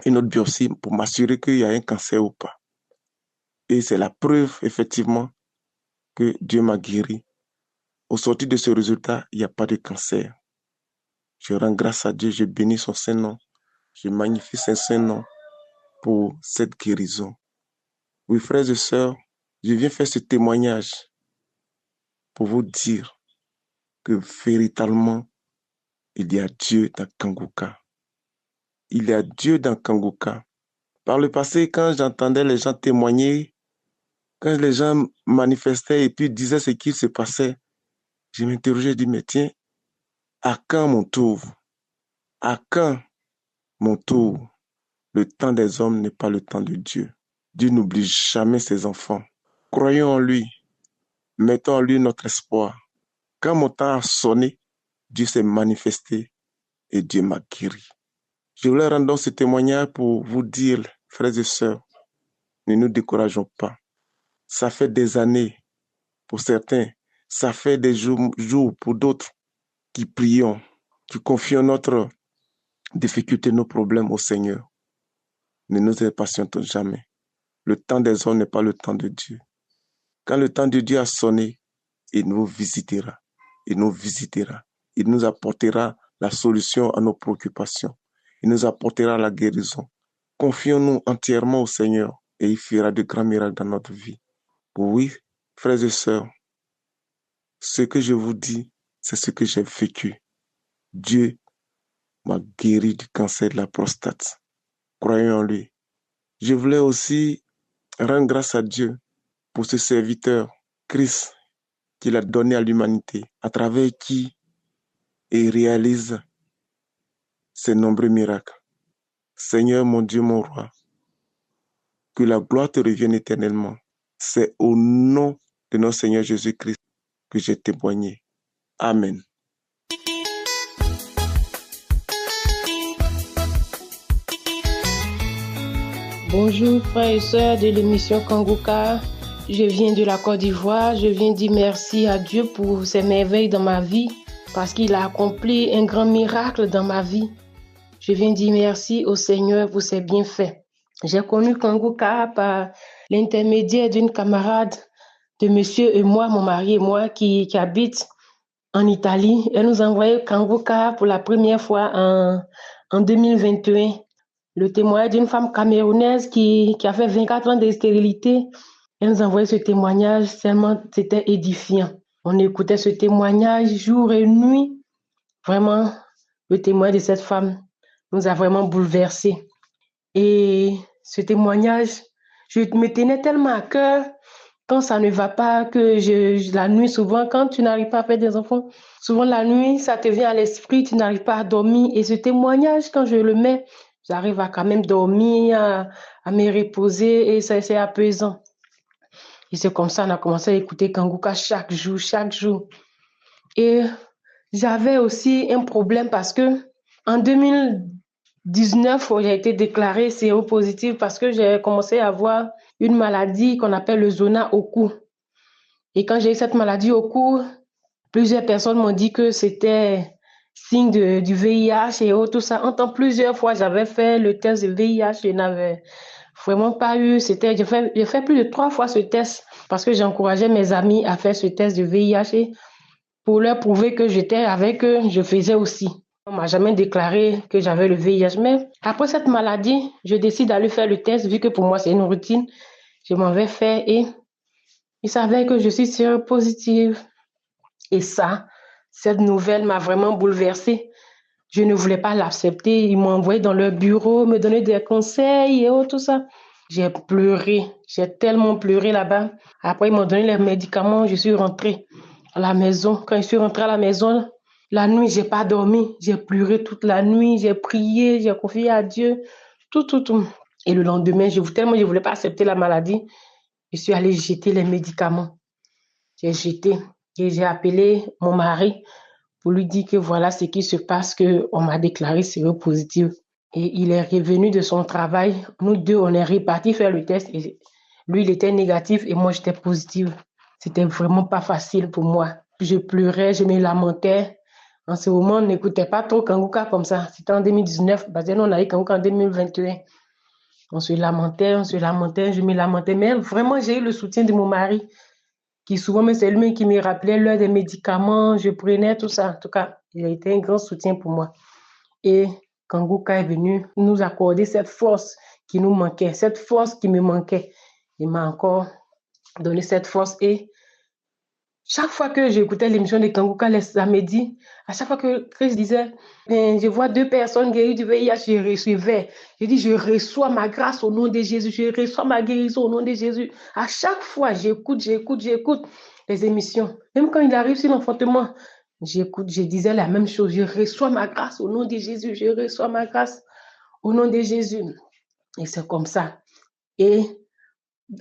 une autre biopsie pour m'assurer qu'il y a un cancer ou pas. Et c'est la preuve, effectivement, que Dieu m'a guéri. Au sortir de ce résultat, il n'y a pas de cancer. Je rends grâce à Dieu, je bénis son Saint-Nom, je magnifie son Saint-Nom pour cette guérison. Oui, frères et sœurs, je viens faire ce témoignage pour vous dire que véritablement, il y a Dieu dans Kanguka. Il y a Dieu dans Kanguka. Par le passé, quand j'entendais les gens témoigner, quand les gens manifestaient et puis disaient ce qui se passait, je m'interrogeais, je dis, mais tiens, à quand mon tour? À quand mon tour? Le temps des hommes n'est pas le temps de Dieu. Dieu n'oublie jamais ses enfants. Croyons en lui. Mettons en lui notre espoir. Quand mon temps a sonné, Dieu s'est manifesté et Dieu m'a guéri. Je voulais rendre ce témoignage pour vous dire, frères et sœurs, ne nous décourageons pas. Ça fait des années pour certains, ça fait des jours pour d'autres qui prions, qui confions notre difficulté, nos problèmes au Seigneur. Ne nous impatientons jamais. Le temps des hommes n'est pas le temps de Dieu. Quand le temps de Dieu a sonné, il nous visitera. Il nous visitera. Il nous apportera la solution à nos préoccupations. Il nous apportera la guérison. Confions-nous entièrement au Seigneur et il fera de grands miracles dans notre vie. Oui, frères et sœurs, ce que je vous dis, c'est ce que j'ai vécu. Dieu m'a guéri du cancer de la prostate. Croyons en lui. Je voulais aussi rendre grâce à Dieu pour ce serviteur, Christ, qu'il a donné à l'humanité, à travers qui il réalise ses nombreux miracles. Seigneur, mon Dieu, mon roi, que la gloire te revienne éternellement. C'est au nom de notre Seigneur Jésus-Christ que j'ai témoigné. Amen. Bonjour frères et sœurs de l'émission Kanguka. Je viens de la Côte d'Ivoire. Je viens dire merci à Dieu pour ses merveilles dans ma vie parce qu'il a accompli un grand miracle dans ma vie. Je viens dire merci au Seigneur pour ses bienfaits. J'ai connu Kanguka par l'intermédiaire d'une camarade de monsieur et moi, mon mari et moi, qui habite en Italie. Elle nous a envoyé Kanguka pour la première fois en 2021. Le témoignage d'une femme camerounaise qui a fait 24 ans de stérilité. Elle nous a envoyé ce témoignage, tellement c'était édifiant. On écoutait ce témoignage jour et nuit. Vraiment, le témoignage de cette femme nous a vraiment bouleversés. Et ce témoignage, je me tenais tellement à cœur quand ça ne va pas, que la nuit, souvent, quand tu n'arrives pas à faire des enfants, souvent la nuit, ça te vient à l'esprit, tu n'arrives pas à dormir. Et ce témoignage, quand je le mets, j'arrive à quand même dormir, à me reposer et c'est apaisant. Et c'est comme ça qu'on a commencé à écouter Kanguka chaque jour. Et j'avais aussi un problème parce que en 2019, j'ai été déclarée séropositive parce que j'ai commencé à avoir une maladie qu'on appelle le zona au cou. Et quand j'ai eu cette maladie au cou, plusieurs personnes m'ont dit que c'était signe du VIH et tout ça. En tant plusieurs fois, j'avais fait le test de VIH, je n'avais vraiment pas eu. J'ai fait plus de 3 fois ce test parce que j'encourageais mes amis à faire ce test de VIH et pour leur prouver que j'étais avec eux, je faisais aussi. On m'a jamais déclaré que j'avais le VIH. Mais après cette maladie, je décide d'aller faire le test vu que pour moi, c'est une routine. Je m'en vais faire et il s'avère que je suis séropositive. Et ça, cette nouvelle m'a vraiment bouleversée. Je ne voulais pas l'accepter. Ils m'ont envoyé dans leur bureau, me donner des conseils et tout ça. J'ai pleuré. J'ai tellement pleuré là-bas. Après, ils m'ont donné les médicaments. Je suis rentrée à la maison. Quand je suis rentrée à la maison, la nuit, j'ai pas dormi. J'ai pleuré toute la nuit. J'ai prié. J'ai confié à Dieu. Tout. Et le lendemain, tellement je ne voulais pas accepter la maladie, je suis allée jeter les médicaments. J'ai jeté. Et j'ai appelé mon mari pour lui dire que voilà ce qui se passe, qu'on m'a déclaré séropositive. Et il est revenu de son travail. Nous deux, on est repartis faire le test. Et lui, il était négatif et moi, j'étais positive. C'était vraiment pas facile pour moi. Je pleurais, je me lamentais. En ce moment, on n'écoutait pas trop Kanguka comme ça. C'était en 2019. Parce que nous, on a eu Kanguka en 2021. On se lamentait, je me lamentais. Mais vraiment, j'ai eu le soutien de mon mari qui souvent, mais c'est lui qui me rappelait l'heure des médicaments, je prenais tout ça. En tout cas, il a été un grand soutien pour moi. Et Kanguka est venu nous accorder cette force qui nous manquait, cette force qui me manquait. Il m'a encore donné cette force. Et chaque fois que j'écoutais l'émission de Kanguka les samedis, à chaque fois que Chris disait, je vois 2 personnes guéries du VIH, je recevais. Je dis, je reçois ma grâce au nom de Jésus, je reçois ma guérison au nom de Jésus. À chaque fois, j'écoute les émissions. Même quand il arrive sur l'enfantement, j'écoute, je disais la même chose. Je reçois ma grâce au nom de Jésus, je reçois ma grâce au nom de Jésus. Et c'est comme ça. Et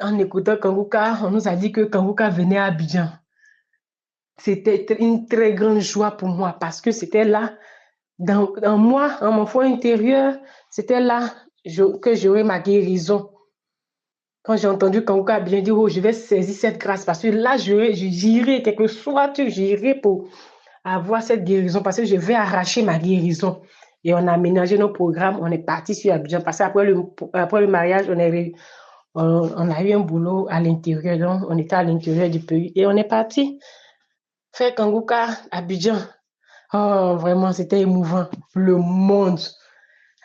en écoutant Kanguka, on nous a dit que Kanguka venait à Abidjan. C'était une très grande joie pour moi parce que c'était là, dans moi, en mon fort intérieur, c'était là que j'aurais ma guérison. Quand j'ai entendu Kanguka bien dire, oh, je vais saisir cette grâce parce que là, j'irai, quelque soit, j'irai pour avoir cette guérison parce que je vais arracher ma guérison. Et on a aménagé nos programmes, on est parti sur Abidjan parce qu'après le mariage, on a eu un boulot à l'intérieur, donc on était à l'intérieur du pays et on est parti faire Kanguka à Abidjan. Oh, vraiment, c'était émouvant. Le monde,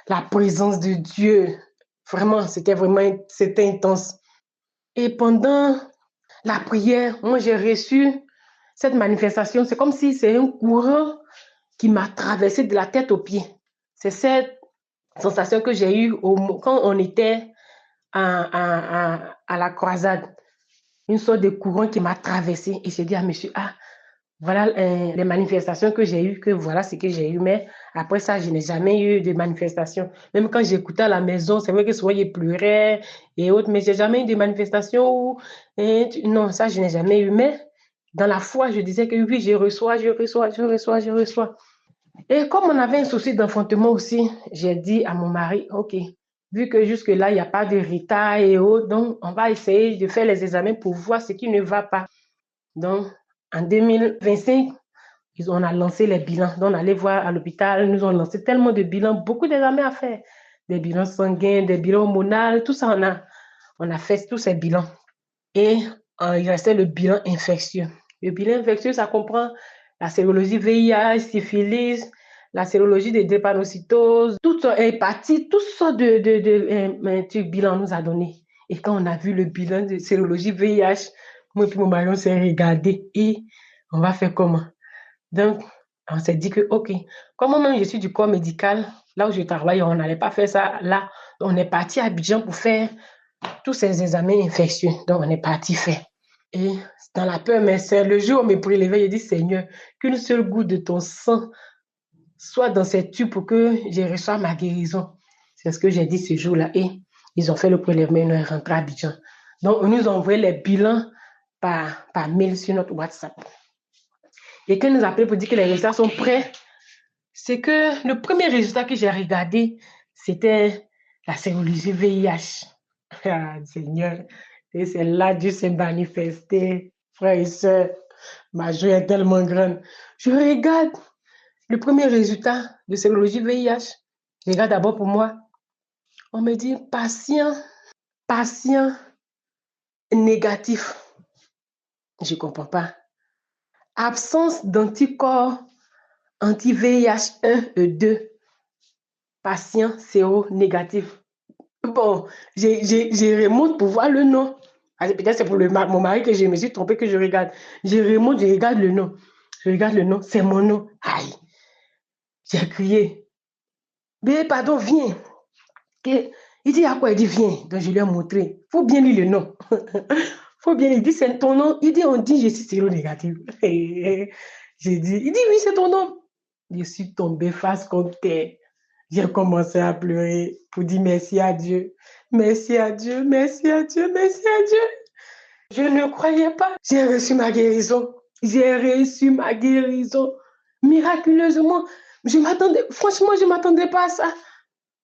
la présence de Dieu. Vraiment, c'était intense. Et pendant la prière, moi, j'ai reçu cette manifestation. C'est comme si c'est un courant qui m'a traversé de la tête aux pieds. C'est cette sensation que j'ai eue quand on était à la croisade. Une sorte de courant qui m'a traversé. Et j'ai dit à monsieur, voilà les manifestations que j'ai eues, que voilà ce que j'ai eu. Mais après ça, je n'ai jamais eu de manifestations. Même quand j'écoutais à la maison, c'est vrai que souvent, je pleurais et autres, mais je n'ai jamais eu de manifestations où... non, ça, je n'ai jamais eu. Mais dans la foi, je disais que oui, je reçois. Et comme on avait un souci d'enfantement aussi, j'ai dit à mon mari, OK, vu que jusque-là, il n'y a pas de retard et autres, donc on va essayer de faire les examens pour voir ce qui ne va pas. Donc, en 2025, on a lancé les bilans. Donc, on allait voir à l'hôpital, nous ont lancé tellement de bilans, beaucoup d'examens à faire. Des bilans sanguins, des bilans hormonaux, tout ça, on a fait tous ces bilans. Et il restait le bilan infectieux. Le bilan infectieux, ça comprend la sérologie VIH, syphilis, la sérologie de drépanocytose, toutes sortes d'hépatites, toutes sortes de bilans nous a donné. Et quand on a vu le bilan de sérologie VIH, moi et mon mari, on s'est regardé et on va faire comment? Donc, on s'est dit que, OK, comme moi-même je suis du corps médical, là où je travaille, on n'allait pas faire ça là. On est parti à Abidjan pour faire tous ces examens infectieux. Donc, on est parti faire. Et dans la peur, mais c'est le jour où on me prélevait, j'ai dit, Seigneur, qu'une seule goutte de ton sang soit dans ces tubes pour que je reçoive ma guérison. C'est ce que j'ai dit ce jour-là. Et ils ont fait le prélèvement, ils sont rentrés à Abidjan. Donc, on nous a envoyé les bilans par mail sur notre WhatsApp. Et quand nous appelons pour dire que les résultats sont prêts, c'est que le premier résultat que j'ai regardé, c'était la sérologie VIH. Ah, Seigneur, et c'est là que Dieu s'est manifesté. Frères et sœurs, ma joie est tellement grande. Je regarde le premier résultat de sérologie VIH. Je regarde d'abord pour moi. On me dit patient négatif. Je ne comprends pas. Absence d'anticorps anti-VIH 1 et 2. Patient séronégatif. Bon, je remonte pour voir le nom. Peut-être c'est pour mon mari que je me suis trompée, que je regarde. Je remonte, je regarde le nom. Je regarde le nom, c'est mon nom. Aïe! J'ai crié. Mais pardon, viens. Il dit à quoi? Il dit viens. Donc je lui ai montré. Il faut bien lire le nom. Faut bien, il dit c'est ton nom. Il dit on dit je suis séronégatif. J'ai dit, il dit oui, c'est ton nom. Je suis tombée face contre terre. J'ai commencé à pleurer pour dire merci à Dieu. Merci à Dieu, merci à Dieu, merci à Dieu. Je ne croyais pas. J'ai reçu ma guérison. J'ai reçu ma guérison. Miraculeusement. Franchement, je ne m'attendais pas à ça.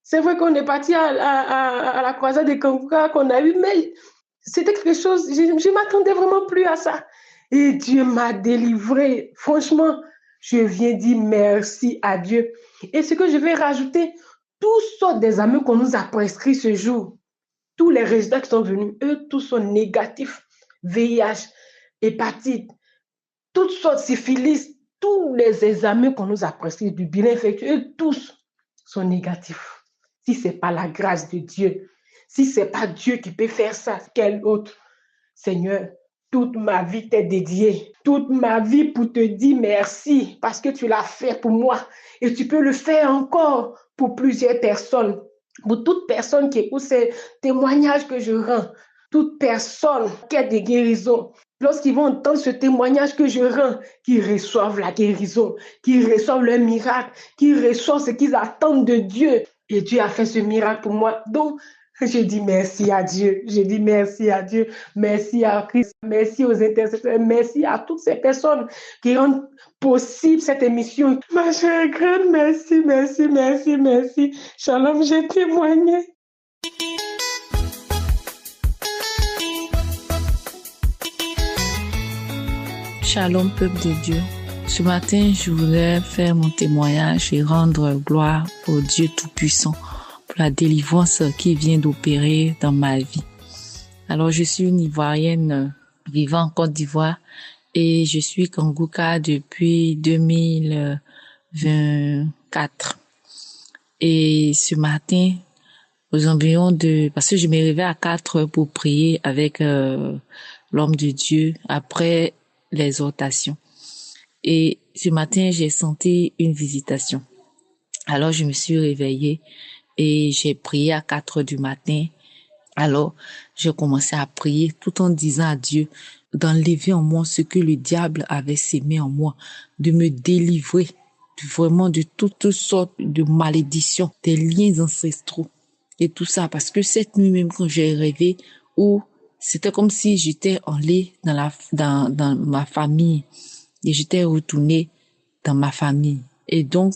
C'est vrai qu'on est parti à la croisade de Kanguka qu'on a eu, mais c'était quelque chose, je ne m'attendais vraiment plus à ça. Et Dieu m'a délivré. Franchement, je viens dire merci à Dieu. Et ce que je vais rajouter, tous sortes d'examens qu'on nous a prescrits ce jour, tous les résultats qui sont venus, eux, tous sont négatifs. VIH, hépatite, toutes sortes de syphilis, tous les examens qu'on nous a prescrits du bilan infectieux, eux, tous sont négatifs. Si ce n'est pas la grâce de Dieu, si ce n'est pas Dieu qui peut faire ça, quel autre? Seigneur, toute ma vie t'est dédiée. Toute ma vie pour te dire merci parce que tu l'as fait pour moi et tu peux le faire encore pour plusieurs personnes. Pour toute personne qui écoute ces témoignages que je rends, toute personne qui a des guérisons, lorsqu'ils vont entendre ce témoignage que je rends, qu'ils reçoivent la guérison, qu'ils reçoivent le miracle, qu'ils reçoivent ce qu'ils attendent de Dieu. Et Dieu a fait ce miracle pour moi. Donc, je dis merci à Dieu. Je dis merci à Dieu. Merci à Christ. Merci aux intercesseurs. Merci à toutes ces personnes qui rendent possible cette émission. Ma chère grande, merci, merci, merci, merci. Shalom, j'ai témoigné. Shalom, peuple de Dieu. Ce matin, je voulais faire mon témoignage et rendre gloire au Dieu Tout-Puissant pour la délivrance qui vient d'opérer dans ma vie. Alors, je suis une Ivoirienne vivant en Côte d'Ivoire et je suis Kanguka depuis 2024. Et ce matin, aux environs parce que je me réveillais à 4 heures pour prier avec l'homme de Dieu après l'exhortation. Et ce matin, j'ai senti une visitation. Alors, je me suis réveillée et j'ai prié à 4 heures du matin. Alors, j'ai commencé à prier tout en disant à Dieu d'enlever en moi ce que le diable avait sémé en moi, de me délivrer vraiment de toutes sortes de malédictions, des liens ancestraux et tout ça. Parce que cette nuit même, quand j'ai rêvé, où c'était comme si j'étais allée dans ma famille et j'étais retournée dans ma famille. Et donc,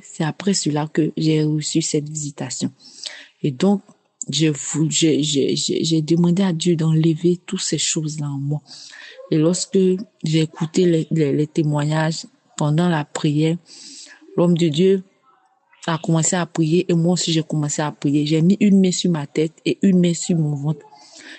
c'est après cela que j'ai reçu cette visitation. Et donc, j'ai demandé à Dieu d'enlever toutes ces choses-là en moi. Et lorsque j'ai écouté les témoignages pendant la prière, l'homme de Dieu a commencé à prier et moi aussi j'ai commencé à prier. J'ai mis une main sur ma tête et une main sur mon ventre.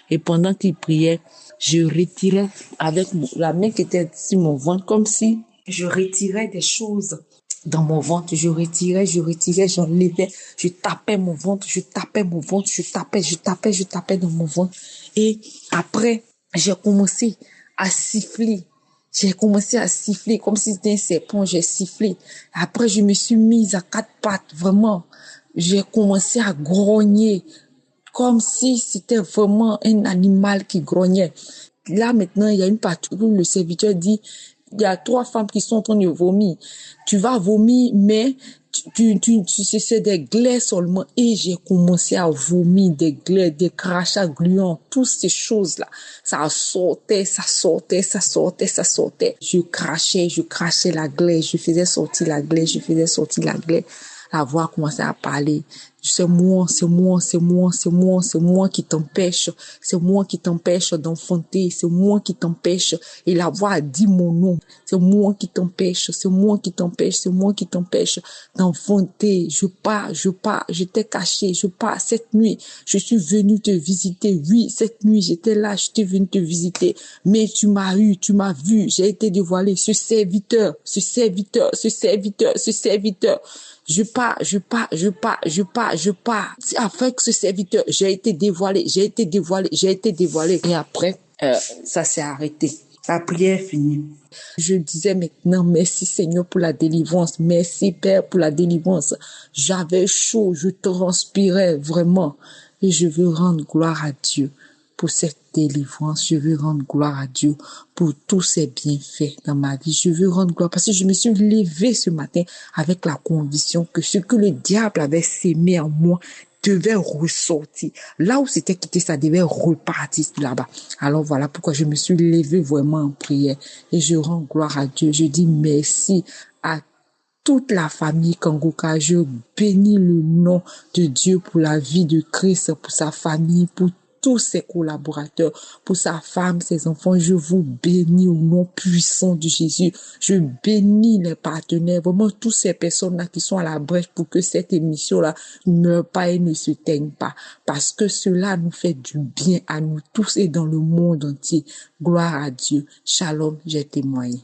Et pendant qu'il priait, je retirais avec la main qui était sur mon ventre comme si je retirais des choses dans mon ventre. Je retirais, j'enlevais, je tapais mon ventre, je tapais dans mon ventre. Et après, j'ai commencé à siffler. Comme si c'était un serpent, j'ai sifflé. Après, je me suis mise à 4 pattes, vraiment. J'ai commencé à grogner, comme si c'était vraiment un animal qui grognait. Là, maintenant, il y a une partie où le serviteur dit, il y a 3 femmes qui sont en train de vomir. Tu vas vomir, mais c'est des glaies seulement. Et j'ai commencé à vomir des glaies, des crachats gluants, toutes ces choses-là. Ça sortait. Je crachais la glaie, je faisais sortir la glaie. La voix commençait à parler. C'est moi qui t'empêche. C'est moi qui t'empêche d'enfanter. C'est moi qui t'empêche. Et la voix a dit mon nom. C'est moi qui t'empêche d'enfanter. Je pars. J'étais caché. Je pars. Cette nuit, je suis venue te visiter. Oui, cette nuit, j'étais là. Je t'ai venu te visiter. Mais tu m'as vu. J'ai été dévoilé. Ce serviteur. Je pars. Avec ce serviteur, j'ai été dévoilé. Et après, ça s'est arrêté. La prière est finie. Je disais maintenant, merci Seigneur pour la délivrance. Merci Père pour la délivrance. J'avais chaud, je transpirais vraiment. Et je veux rendre gloire à Dieu pour cette délivrance. Je veux rendre gloire à Dieu pour tous ses bienfaits dans ma vie. Je veux rendre gloire parce que je me suis levée ce matin avec la conviction que ce que le diable avait sémé en moi devait ressortir. Là où c'était quitté, ça devait repartir là-bas. Alors voilà pourquoi je me suis levée vraiment en prière et je rends gloire à Dieu. Je dis merci à toute la famille Kanguka. Je bénis le nom de Dieu pour la vie de Christ, pour sa famille, pour tous ses collaborateurs, pour sa femme, ses enfants. Je vous bénis au nom puissant de Jésus. Je bénis les partenaires, vraiment toutes ces personnes-là qui sont à la brèche pour que cette émission-là ne meure pas et ne se teigne pas. Parce que cela nous fait du bien à nous tous et dans le monde entier. Gloire à Dieu. Shalom, j'ai témoigné.